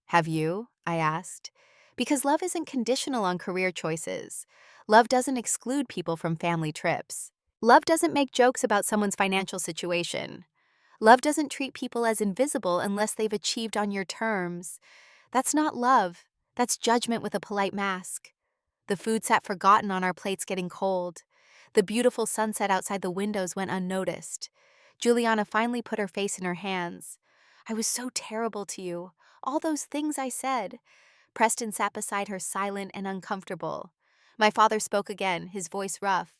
Have you? I asked. Because love isn't conditional on career choices. Love doesn't exclude people from family trips. Love doesn't make jokes about someone's financial situation. Love doesn't treat people as invisible unless they've achieved on your terms. That's not love. That's judgment with a polite mask. The food sat forgotten on our plates getting cold. The beautiful sunset outside the windows went unnoticed. Juliana finally put her face in her hands. I was so terrible to you. All those things I said. Preston sat beside her, silent and uncomfortable. My father spoke again, his voice rough.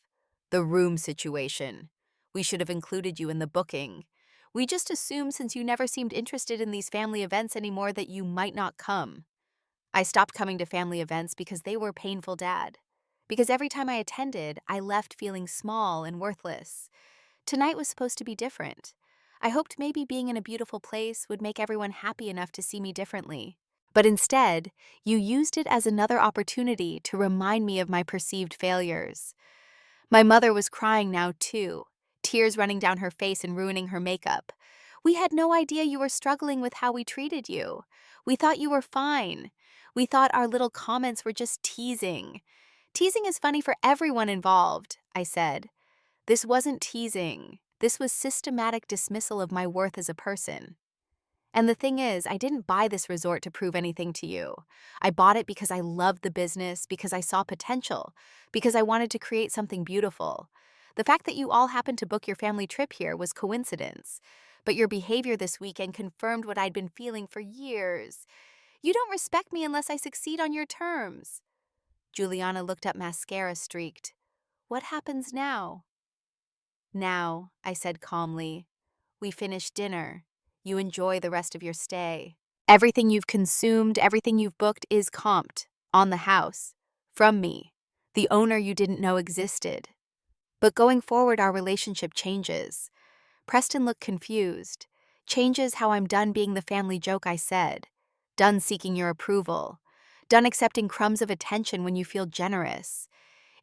The room situation. We should have included you in the booking. We just assumed since you never seemed interested in these family events anymore that you might not come. I stopped coming to family events because they were painful, Dad. Because every time I attended, I left feeling small and worthless. Tonight was supposed to be different. I hoped maybe being in a beautiful place would make everyone happy enough to see me differently. But instead, you used it as another opportunity to remind me of my perceived failures. My mother was crying now, too, tears running down her face and ruining her makeup. We had no idea you were struggling with how we treated you. We thought you were fine. We thought our little comments were just teasing. Teasing is funny for everyone involved, I said. This wasn't teasing. This was systematic dismissal of my worth as a person. And the thing is, I didn't buy this resort to prove anything to you. I bought it because I loved the business, because I saw potential, because I wanted to create something beautiful. The fact that you all happened to book your family trip here was coincidence. But your behavior this weekend confirmed what I'd been feeling for years. You don't respect me unless I succeed on your terms. Juliana looked up, mascara streaked. What happens now? Now, I said calmly, we finish dinner. You enjoy the rest of your stay. Everything you've consumed, everything you've booked is comped, on the house, from me, the owner you didn't know existed. But going forward, our relationship changes. Preston looked confused. Changes how I'm done being the family joke I said. Done seeking your approval. Done accepting crumbs of attention when you feel generous.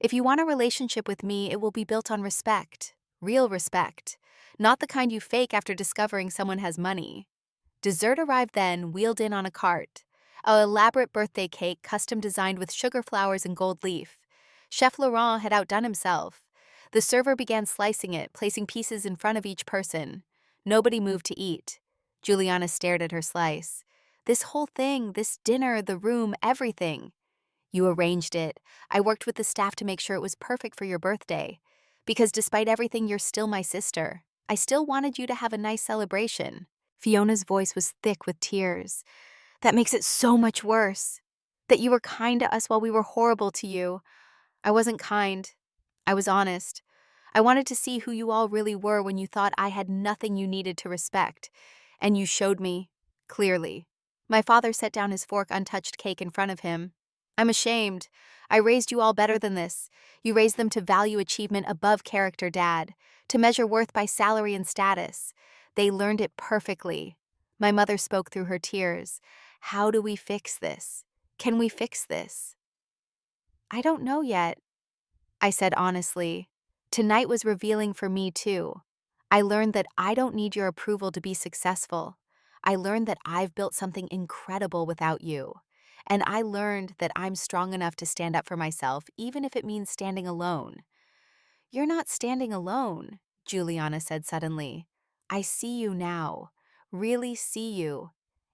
If you want a relationship with me, it will be built on respect. Real respect. Not the kind you fake after discovering someone has money. Dessert arrived then, wheeled in on a cart. An elaborate birthday cake, custom designed with sugar flowers and gold leaf. Chef Laurent had outdone himself. The server began slicing it, placing pieces in front of each person. Nobody moved to eat. Juliana stared at her slice. This whole thing, this dinner, the room, everything. You arranged it. I worked with the staff to make sure it was perfect for your birthday. Because despite everything, you're still my sister. I still wanted you to have a nice celebration. Fiona's voice was thick with tears. That makes it so much worse. That you were kind to us while we were horrible to you. I wasn't kind. I was honest. I wanted to see who you all really were when you thought I had nothing you needed to respect. And you showed me, clearly. My father set down his fork, untouched cake in front of him. I'm ashamed. I raised you all better than this. You raised them to value achievement above character, Dad, to measure worth by salary and status. They learned it perfectly. My mother spoke through her tears. How do we fix this? Can we fix this? I don't know yet, I said honestly. Tonight was revealing for me too. I learned that I don't need your approval to be successful. I learned that I've built something incredible without you. And I learned that I'm strong enough to stand up for myself, even if it means standing alone. You're not standing alone, Juliana said suddenly. I see you now. Really see you.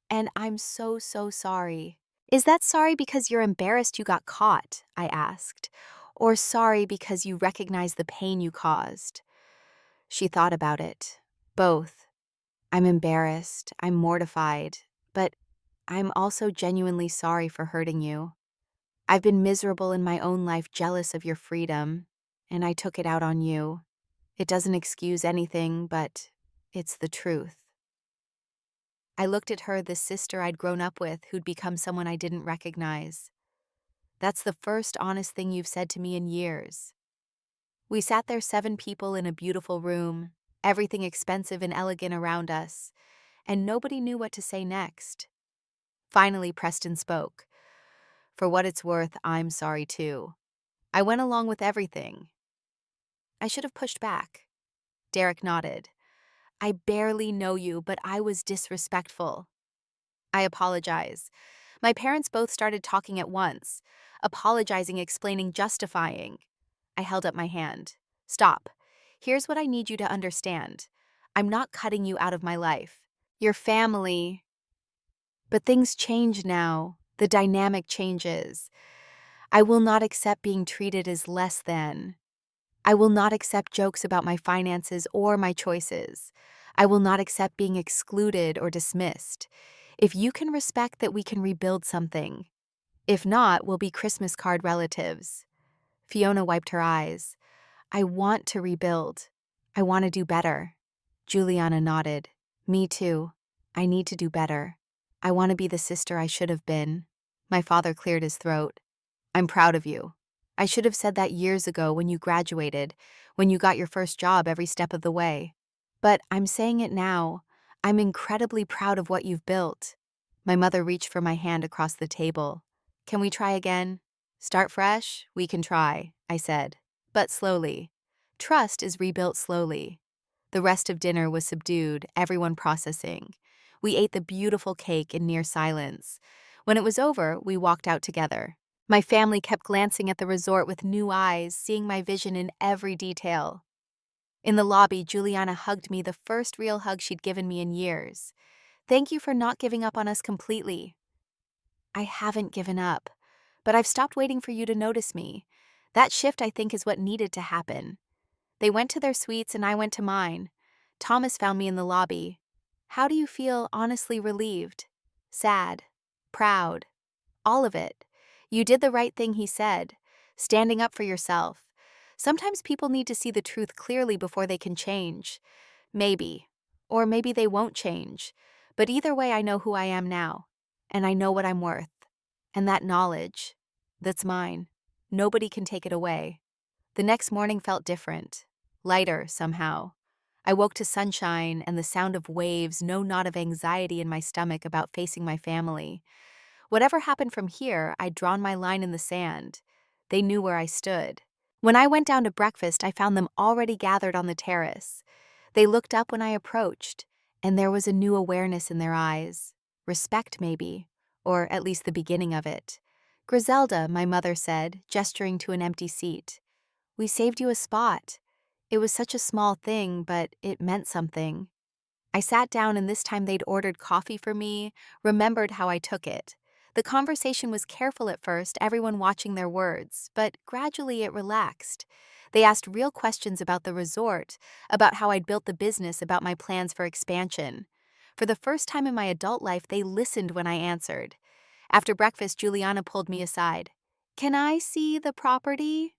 And I'm so, so sorry. Is that sorry because you're embarrassed you got caught? I asked. Or sorry because you recognize the pain you caused? She thought about it. Both. I'm embarrassed, I'm mortified, but I'm also genuinely sorry for hurting you. I've been miserable in my own life, jealous of your freedom, and I took it out on you. It doesn't excuse anything, but it's the truth. I looked at her, the sister I'd grown up with, who'd become someone I didn't recognize. That's the first honest thing you've said to me in years. We sat there, 7 people in a beautiful room, everything expensive and elegant around us, and nobody knew what to say next. Finally, Preston spoke. For what it's worth, I'm sorry too. I went along with everything. I should have pushed back. Derek nodded. I barely know you, but I was disrespectful. I apologize. My parents both started talking at once, apologizing, explaining, justifying. I held up my hand. Stop. Here's what I need you to understand. I'm not cutting you out of my life. Your family. But things change now. The dynamic changes. I will not accept being treated as less than. I will not accept jokes about my finances or my choices. I will not accept being excluded or dismissed. If you can respect that, we can rebuild something. If not, we'll be Christmas card relatives. Fiona wiped her eyes. I want to rebuild. I want to do better. Juliana nodded. Me too. I need to do better. I want to be the sister I should have been. My father cleared his throat. I'm proud of you. I should have said that years ago when you graduated, when you got your first job every step of the way. But I'm saying it now. I'm incredibly proud of what you've built. My mother reached for my hand across the table. Can we try again? Start fresh? We can try, I said. But slowly. Trust is rebuilt slowly. The rest of dinner was subdued, everyone processing. We ate the beautiful cake in near silence. When it was over, we walked out together. My family kept glancing at the resort with new eyes, seeing my vision in every detail. In the lobby, Juliana hugged me, the first real hug she'd given me in years. Thank you for not giving up on us completely. I haven't given up, but I've stopped waiting for you to notice me. That shift, I think, is what needed to happen. They went to their suites and I went to mine. Thomas found me in the lobby. How do you feel? Honestly relieved? Sad? Proud? All of it. You did the right thing, he said. Standing up for yourself. Sometimes people need to see the truth clearly before they can change. Maybe. Or maybe they won't change. But either way, I know who I am now. And I know what I'm worth. And that knowledge, that's mine. Nobody can take it away. The next morning felt different. Lighter, somehow. I woke to sunshine and the sound of waves, no knot of anxiety in my stomach about facing my family. Whatever happened from here, I'd drawn my line in the sand. They knew where I stood. When I went down to breakfast, I found them already gathered on the terrace. They looked up when I approached, and there was a new awareness in their eyes. Respect, maybe, or at least the beginning of it. Griselda, my mother said, gesturing to an empty seat. We saved you a spot. It was such a small thing, but it meant something. I sat down and this time they'd ordered coffee for me, remembered how I took it. The conversation was careful at first, everyone watching their words, but gradually it relaxed. They asked real questions about the resort, about how I'd built the business, about my plans for expansion. For the first time in my adult life, they listened when I answered. After breakfast, Juliana pulled me aside. Can I see the property?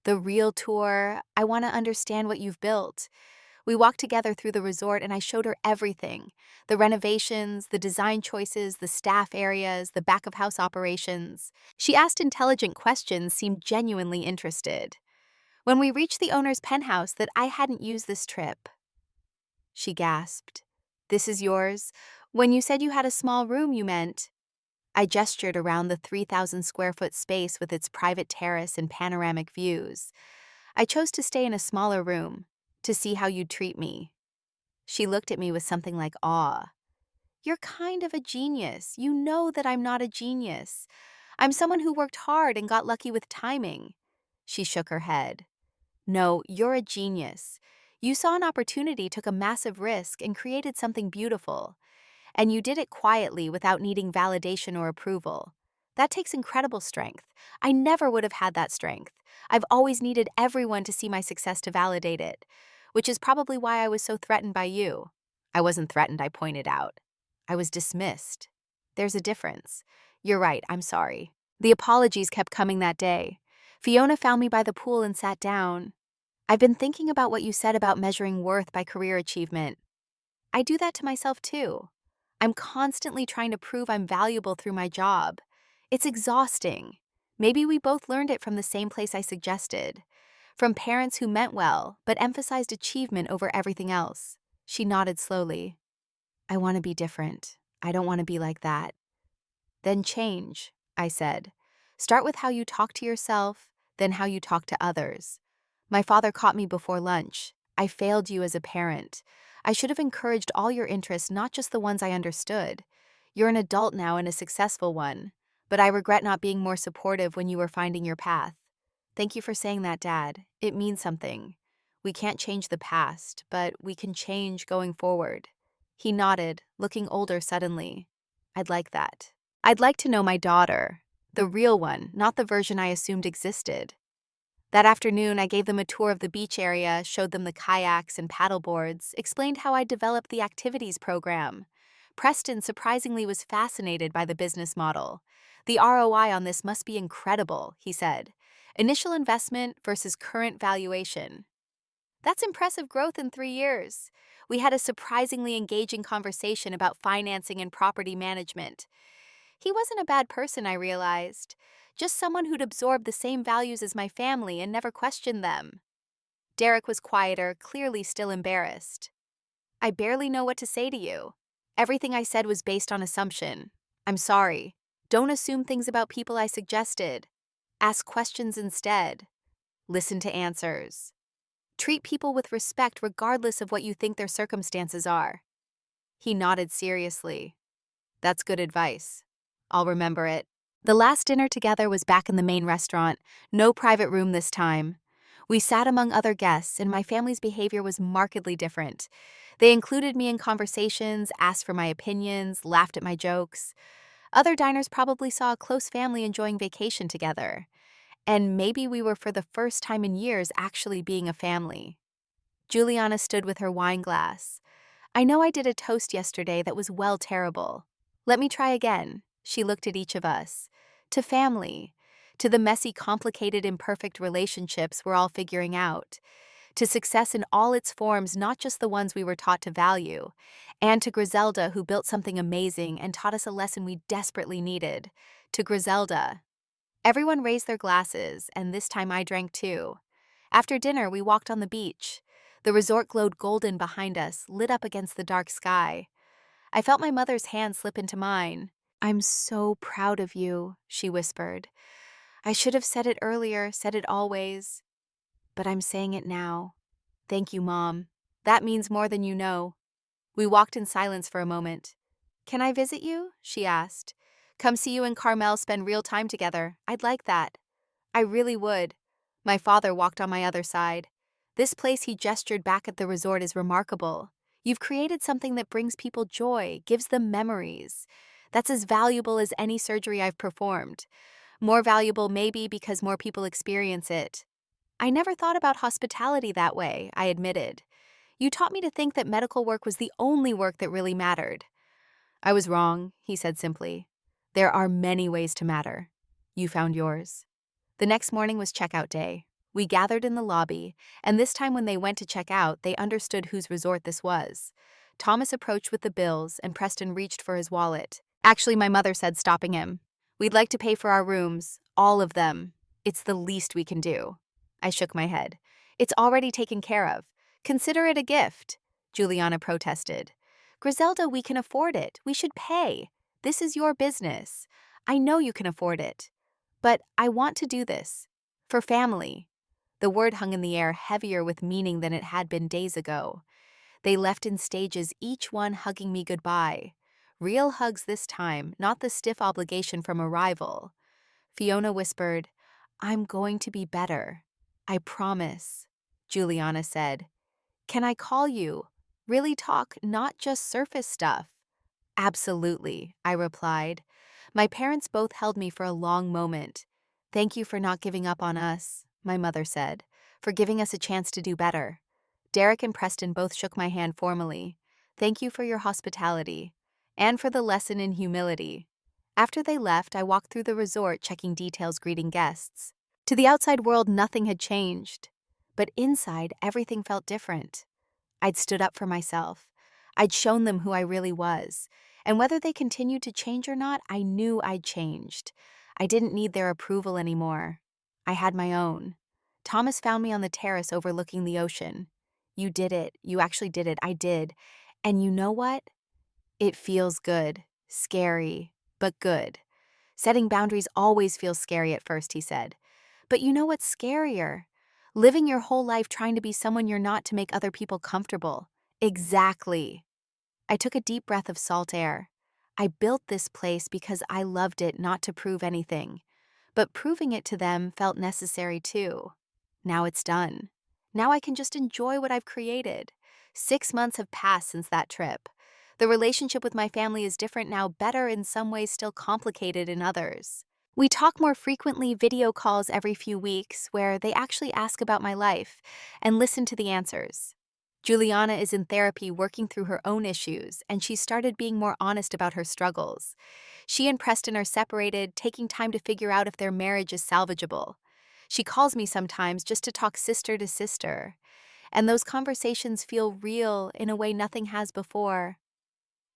The real tour. I want to understand what you've built. We walked together through the resort and I showed her everything: the renovations, the design choices, the staff areas, the back of house operations. She asked intelligent questions, seemed genuinely interested. When we reached the owner's penthouse that I hadn't used this trip, she gasped. "This is yours? When you said you had a small room, you meant?" I gestured around the 3,000 square foot space with its private terrace and panoramic views. "I chose to stay in a smaller room, to see how you'd treat me." She looked at me with something like awe. "You're kind of a genius. You know that I'm not a genius. I'm someone who worked hard and got lucky with timing." She shook her head. "No, you're a genius. You saw an opportunity, took a massive risk, and created something beautiful. And you did it quietly without needing validation or approval. That takes incredible strength. I never would have had that strength. I've always needed everyone to see my success to validate it, which is probably why I was so threatened by you." I wasn't threatened, I pointed out. I was dismissed. There's a difference. "You're right, I'm sorry." The apologies kept coming that day. Fiona found me by the pool and sat down. "I've been thinking about what you said about measuring worth by career achievement. I do that to myself too. I'm constantly trying to prove I'm valuable through my job. It's exhausting. Maybe we both learned it from the same place I suggested. From parents who meant well, but emphasized achievement over everything else." She nodded slowly. "I want to be different. I don't want to be like that." "Then change," I said. "Start with how you talk to yourself, then how you talk to others. My father caught me before lunch. I failed you as a parent. I should have encouraged all your interests, not just the ones I understood. You're an adult now and a successful one, but I regret not being more supportive when you were finding your path. Thank you for saying that, Dad. It means something. We can't change the past, but we can change going forward." He nodded, looking older suddenly. "I'd like that. I'd like to know my daughter, the real one, not the version I assumed existed." That afternoon, I gave them a tour of the beach area, showed them the kayaks and paddleboards, explained how I developed the activities program. Preston surprisingly was fascinated by the business model. "The ROI on this must be incredible," he said. "Initial investment versus current valuation. That's impressive growth in 3 years." We had a surprisingly engaging conversation about financing and property management. He wasn't a bad person, I realized. Just someone who'd absorbed the same values as my family and never questioned them. Derek was quieter, clearly still embarrassed. "I barely know what to say to you. Everything I said was based on assumption. I'm sorry. Don't assume things about people I suggested. Ask questions instead. Listen to answers. Treat people with respect regardless of what you think their circumstances are." He nodded seriously. "That's good advice. I'll remember it." The last dinner together was back in the main restaurant, no private room this time. We sat among other guests, and my family's behavior was markedly different. They included me in conversations, asked for my opinions, laughed at my jokes. Other diners probably saw a close family enjoying vacation together. And maybe we were, for the first time in years, actually being a family. Juliana stood with her wine glass. "I know I did a toast yesterday that was well terrible. Let me try again." She looked at each of us. "To family. To the messy, complicated, imperfect relationships we're all figuring out. To success in all its forms, not just the ones we were taught to value. And to Griselda, who built something amazing and taught us a lesson we desperately needed. To Griselda." Everyone raised their glasses, and this time I drank too. After dinner, we walked on the beach. The resort glowed golden behind us, lit up against the dark sky. I felt my mother's hand slip into mine. "I'm so proud of you," she whispered. "I should have said it earlier, said it always. But I'm saying it now. Thank you, Mom. That means more than you know." We walked in silence for a moment. "Can I visit you?" she asked. "Come see you and Carmel spend real time together. I'd like that." "I really would." My father walked on my other side. "This place," he gestured back at the resort, "is remarkable. You've created something that brings people joy, gives them memories. That's as valuable as any surgery I've performed. More valuable maybe because more people experience it." "I never thought about hospitality that way," I admitted. "You taught me to think that medical work was the only work that really mattered." "I was wrong," he said simply. "There are many ways to matter. You found yours." The next morning was checkout day. We gathered in the lobby, and this time when they went to check out, they understood whose resort this was. Thomas approached with the bills, and Preston reached for his wallet. Actually, my mother said, stopping him, "We'd like to pay for our rooms, all of them. It's the least we can do." I shook my head. "It's already taken care of. Consider it a gift," Juliana protested. "Griselda, we can afford it. We should pay. This is your business. I know you can afford it. But I want to do this. For family." The word hung in the air, heavier with meaning than it had been days ago. They left in stages, each one hugging me goodbye. Real hugs this time, not the stiff obligation from a rival. Fiona whispered, "I'm going to be better. I promise," Juliana said. "Can I call you? Really talk, not just surface stuff." "Absolutely," I replied. My parents both held me for a long moment. "Thank you for not giving up on us," my mother said, "for giving us a chance to do better." Derek and Preston both shook my hand formally. "Thank you for your hospitality, and for the lesson in humility." After they left, I walked through the resort, checking details, greeting guests. To the outside world, nothing had changed. But inside, everything felt different. I'd stood up for myself. I'd shown them who I really was. And whether they continued to change or not, I knew I'd changed. I didn't need their approval anymore. I had my own. Thomas found me on the terrace overlooking the ocean. "You did it. You actually did it. I did. And you know what? It feels good. Scary, but good. Setting boundaries always feels scary at first," he said. "But you know what's scarier? Living your whole life trying to be someone you're not to make other people comfortable." Exactly. I took a deep breath of salt air. I built this place because I loved it, not to prove anything. But proving it to them felt necessary too. Now it's done. Now I can just enjoy what I've created. 6 months have passed since that trip. The relationship with my family is different now, better in some ways, still complicated in others. We talk more frequently, video calls every few weeks, where they actually ask about my life and listen to the answers. Juliana is in therapy working through her own issues, and she started being more honest about her struggles. She and Preston are separated, taking time to figure out if their marriage is salvageable. She calls me sometimes just to talk sister to sister, and those conversations feel real in a way nothing has before.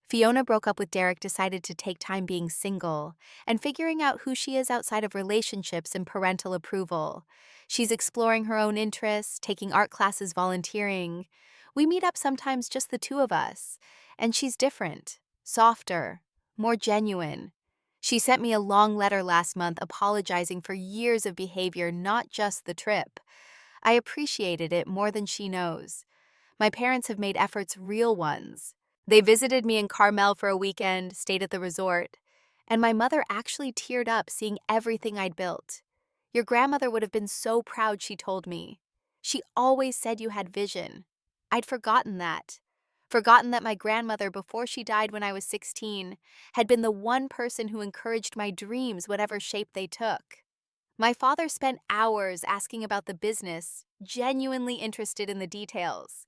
Fiona broke up with Derek, decided to take time being single and figuring out who she is outside of relationships and parental approval. She's exploring her own interests, taking art classes, volunteering. We meet up sometimes, just the two of us, and she's different, softer, more genuine. She sent me a long letter last month apologizing for years of behavior, not just the trip. I appreciated it more than she knows. My parents have made efforts, real ones. They visited me in Carmel for a weekend, stayed at the resort, and my mother actually teared up seeing everything I'd built. "Your grandmother would have been so proud," she told me. "She always said you had vision." I'd forgotten that. Forgotten that my grandmother, before she died when I was 16, had been the one person who encouraged my dreams, whatever shape they took. My father spent hours asking about the business, genuinely interested in the details.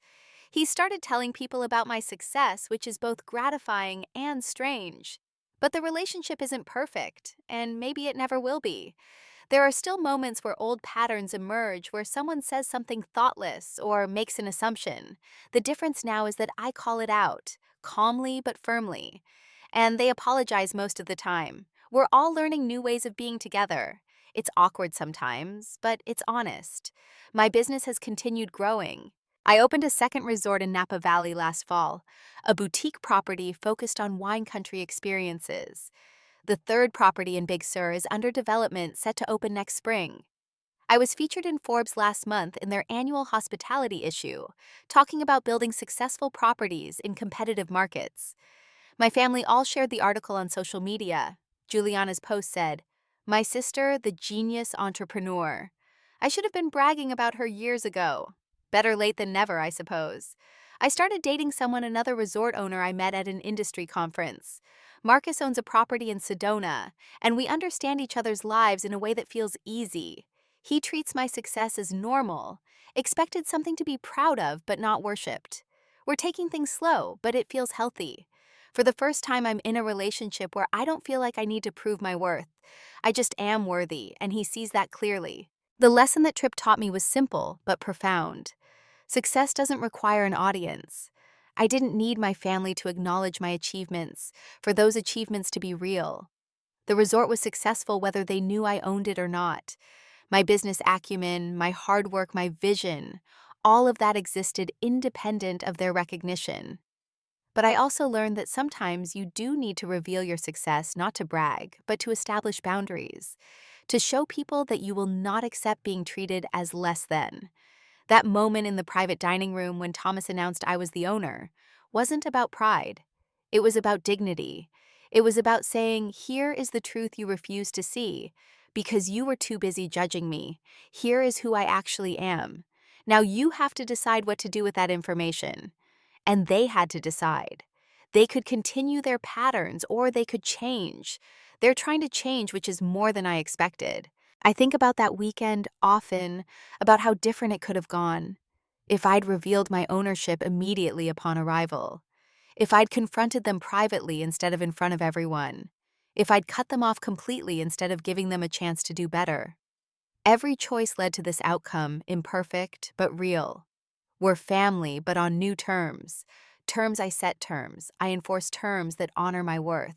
He started telling people about my success, which is both gratifying and strange. But the relationship isn't perfect, and maybe it never will be. There are still moments where old patterns emerge, where someone says something thoughtless or makes an assumption. The difference now is that I call it out, calmly but firmly. And they apologize most of the time. We're all learning new ways of being together. It's awkward sometimes, but it's honest. My business has continued growing. I opened a second resort in Napa Valley last fall, a boutique property focused on wine country experiences. The third property in Big Sur is under development, set to open next spring. I was featured in Forbes last month in their annual hospitality issue, talking about building successful properties in competitive markets. My family all shared the article on social media. Juliana's post said, "My sister, the genius entrepreneur." I should have been bragging about her years ago. Better late than never, I suppose. I started dating someone, another resort owner I met at an industry conference. Marcus owns a property in Sedona, and we understand each other's lives in a way that feels easy. He treats my success as normal, expected something to be proud of but not worshipped. We're taking things slow, but it feels healthy. For the first time, I'm in a relationship where I don't feel like I need to prove my worth. I just am worthy, and he sees that clearly. The lesson that trip taught me was simple but profound. Success doesn't require an audience. I didn't need my family to acknowledge my achievements, for those achievements to be real. The resort was successful whether they knew I owned it or not. My business acumen, my hard work, my vision, all of that existed independent of their recognition. But I also learned that sometimes you do need to reveal your success not to brag, but to establish boundaries, to show people that you will not accept being treated as less than. That moment in the private dining room when Thomas announced I was the owner wasn't about pride. It was about dignity. It was about saying, here is the truth you refuse to see, because you were too busy judging me. Here is who I actually am. Now you have to decide what to do with that information. And they had to decide. They could continue their patterns or they could change. They're trying to change, which is more than I expected. I think about that weekend often, about how different it could have gone if I'd revealed my ownership immediately upon arrival, if I'd confronted them privately instead of in front of everyone, if I'd cut them off completely instead of giving them a chance to do better. Every choice led to this outcome, imperfect but real. We're family, but on new terms. Terms I set terms. I enforce terms that honor my worth.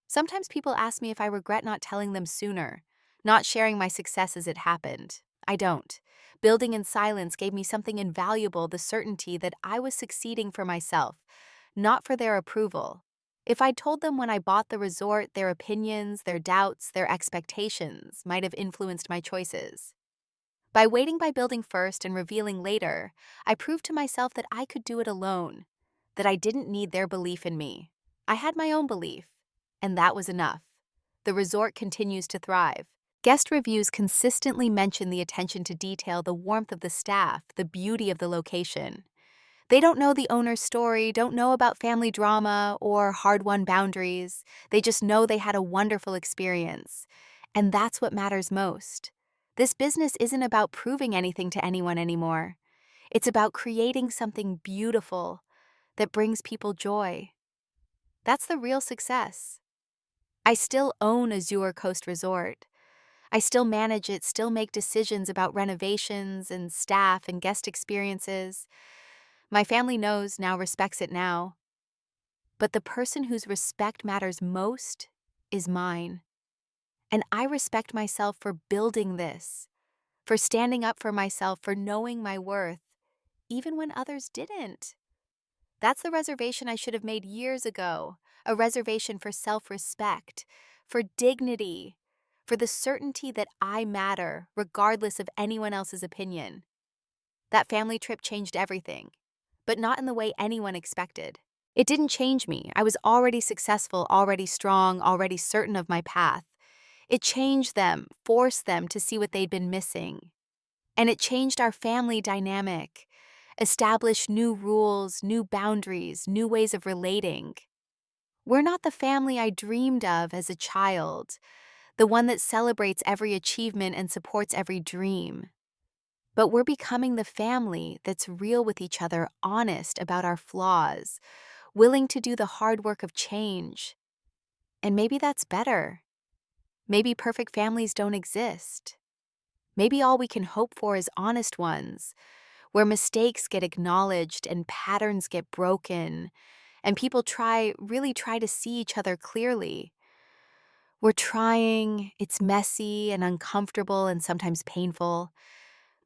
Sometimes people ask me if I regret not telling them sooner, not sharing my success as it happened. I don't. Building in silence gave me something invaluable, the certainty that I was succeeding for myself, not for their approval. If I'd told them when I bought the resort, their opinions, their doubts, their expectations might have influenced my choices. By waiting by building first and revealing later, I proved to myself that I could do it alone, that I didn't need their belief in me. I had my own belief, and that was enough. The resort continues to thrive. Guest reviews consistently mention the attention to detail, the warmth of the staff, the beauty of the location. They don't know the owner's story, don't know about family drama or hard-won boundaries. They just know they had a wonderful experience. And that's what matters most. This business isn't about proving anything to anyone anymore. It's about creating something beautiful that brings people joy. That's the real success. I still own Azure Coast Resort. I still manage it, still make decisions about renovations and staff and guest experiences. My family knows, now respects it now. But the person whose respect matters most is mine. And I respect myself for building this, for standing up for myself, for knowing my worth, even when others didn't. That's the reservation I should have made years ago, a reservation for self-respect, for dignity, for the certainty that I matter, regardless of anyone else's opinion. That family trip changed everything, but not in the way anyone expected. It didn't change me. I was already successful, already strong, already certain of my path. It changed them, forced them to see what they'd been missing. And it changed our family dynamic, established new rules, new boundaries, new ways of relating. We're not the family I dreamed of as a child, the one that celebrates every achievement and supports every dream. But we're becoming the family that's real with each other, honest about our flaws, willing to do the hard work of change. And maybe that's better. Maybe perfect families don't exist. Maybe all we can hope for is honest ones, where mistakes get acknowledged and patterns get broken, and people really try to see each other clearly. We're trying, it's messy and uncomfortable and sometimes painful,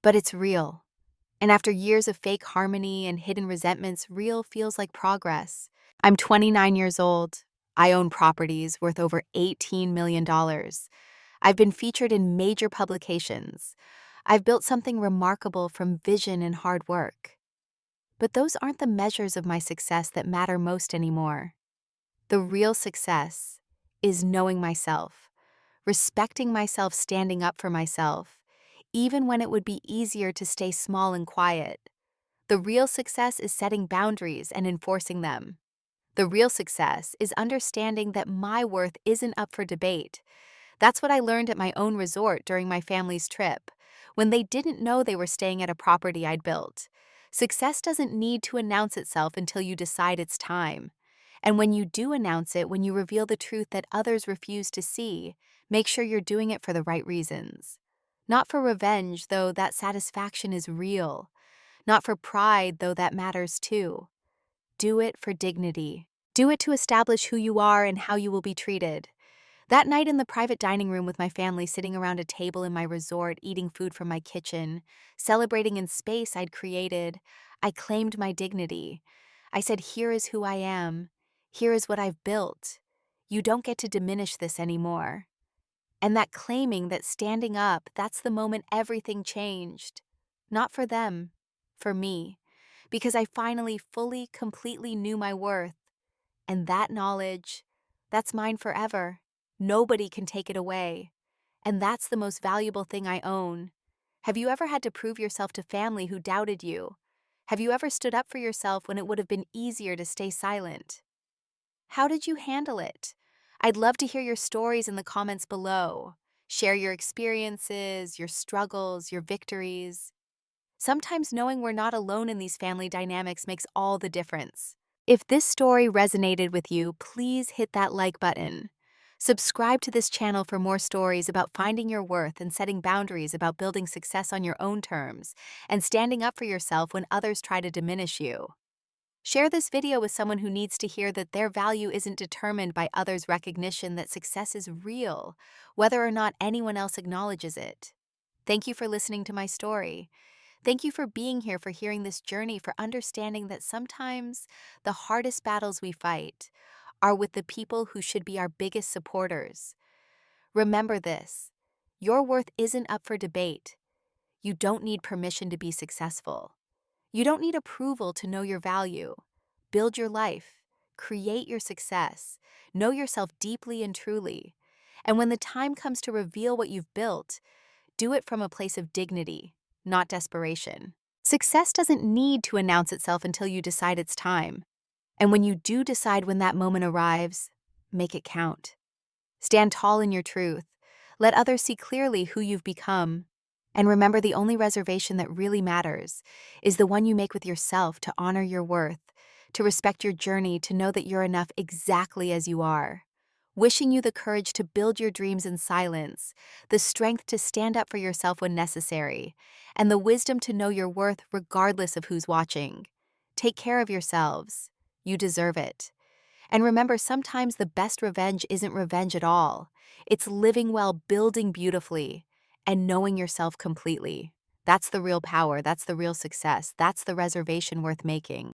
but it's real. And after years of fake harmony and hidden resentments, real feels like progress. I'm 29 years old. I own properties worth over $18 million. I've been featured in major publications. I've built something remarkable from vision and hard work. But those aren't the measures of my success that matter most anymore. The real success is knowing myself, respecting myself, standing up for myself, even when it would be easier to stay small and quiet. The real success is setting boundaries and enforcing them. The real success is understanding that my worth isn't up for debate. That's what I learned at my own resort during my family's trip, when they didn't know they were staying at a property I'd built. Success doesn't need to announce itself until you decide it's time. And when you do announce it, when you reveal the truth that others refuse to see, make sure you're doing it for the right reasons. Not for revenge, though that satisfaction is real. Not for pride, though that matters too. Do it for dignity. Do it to establish who you are and how you will be treated. That night in the private dining room with my family sitting around a table in my resort, eating food from my kitchen, celebrating in space I'd created, I claimed my dignity. I said, here is who I am. Here is what I've built. You don't get to diminish this anymore. And that claiming, that standing up, that's the moment everything changed. Not for them, for me. Because I finally fully, completely knew my worth. And that knowledge, that's mine forever. Nobody can take it away. And that's the most valuable thing I own. Have you ever had to prove yourself to family who doubted you? Have you ever stood up for yourself when it would have been easier to stay silent? How did you handle it? I'd love to hear your stories in the comments below. Share your experiences, your struggles, your victories. Sometimes knowing we're not alone in these family dynamics makes all the difference. If this story resonated with you, please hit that like button. Subscribe to this channel for more stories about finding your worth and setting boundaries, about building success on your own terms, and standing up for yourself when others try to diminish you. Share this video with someone who needs to hear that their value isn't determined by others' recognition, that success is real, whether or not anyone else acknowledges it. Thank you for listening to my story. Thank you for being here, for hearing this journey, for understanding that sometimes the hardest battles we fight are with the people who should be our biggest supporters. Remember this: your worth isn't up for debate. You don't need permission to be successful. You don't need approval to know your value. Build your life, create your success, know yourself deeply and truly. And when the time comes to reveal what you've built, do it from a place of dignity, not desperation. Success doesn't need to announce itself until you decide it's time. And when you do decide, when that moment arrives, make it count. Stand tall in your truth. Let others see clearly who you've become. And remember, the only reservation that really matters is the one you make with yourself, to honor your worth, to respect your journey, to know that you're enough exactly as you are. Wishing you the courage to build your dreams in silence, the strength to stand up for yourself when necessary, and the wisdom to know your worth regardless of who's watching. Take care of yourselves. You deserve it. And remember, sometimes the best revenge isn't revenge at all. It's living well, building beautifully, and knowing yourself completely. That's the real power. That's the real success. That's the reservation worth making.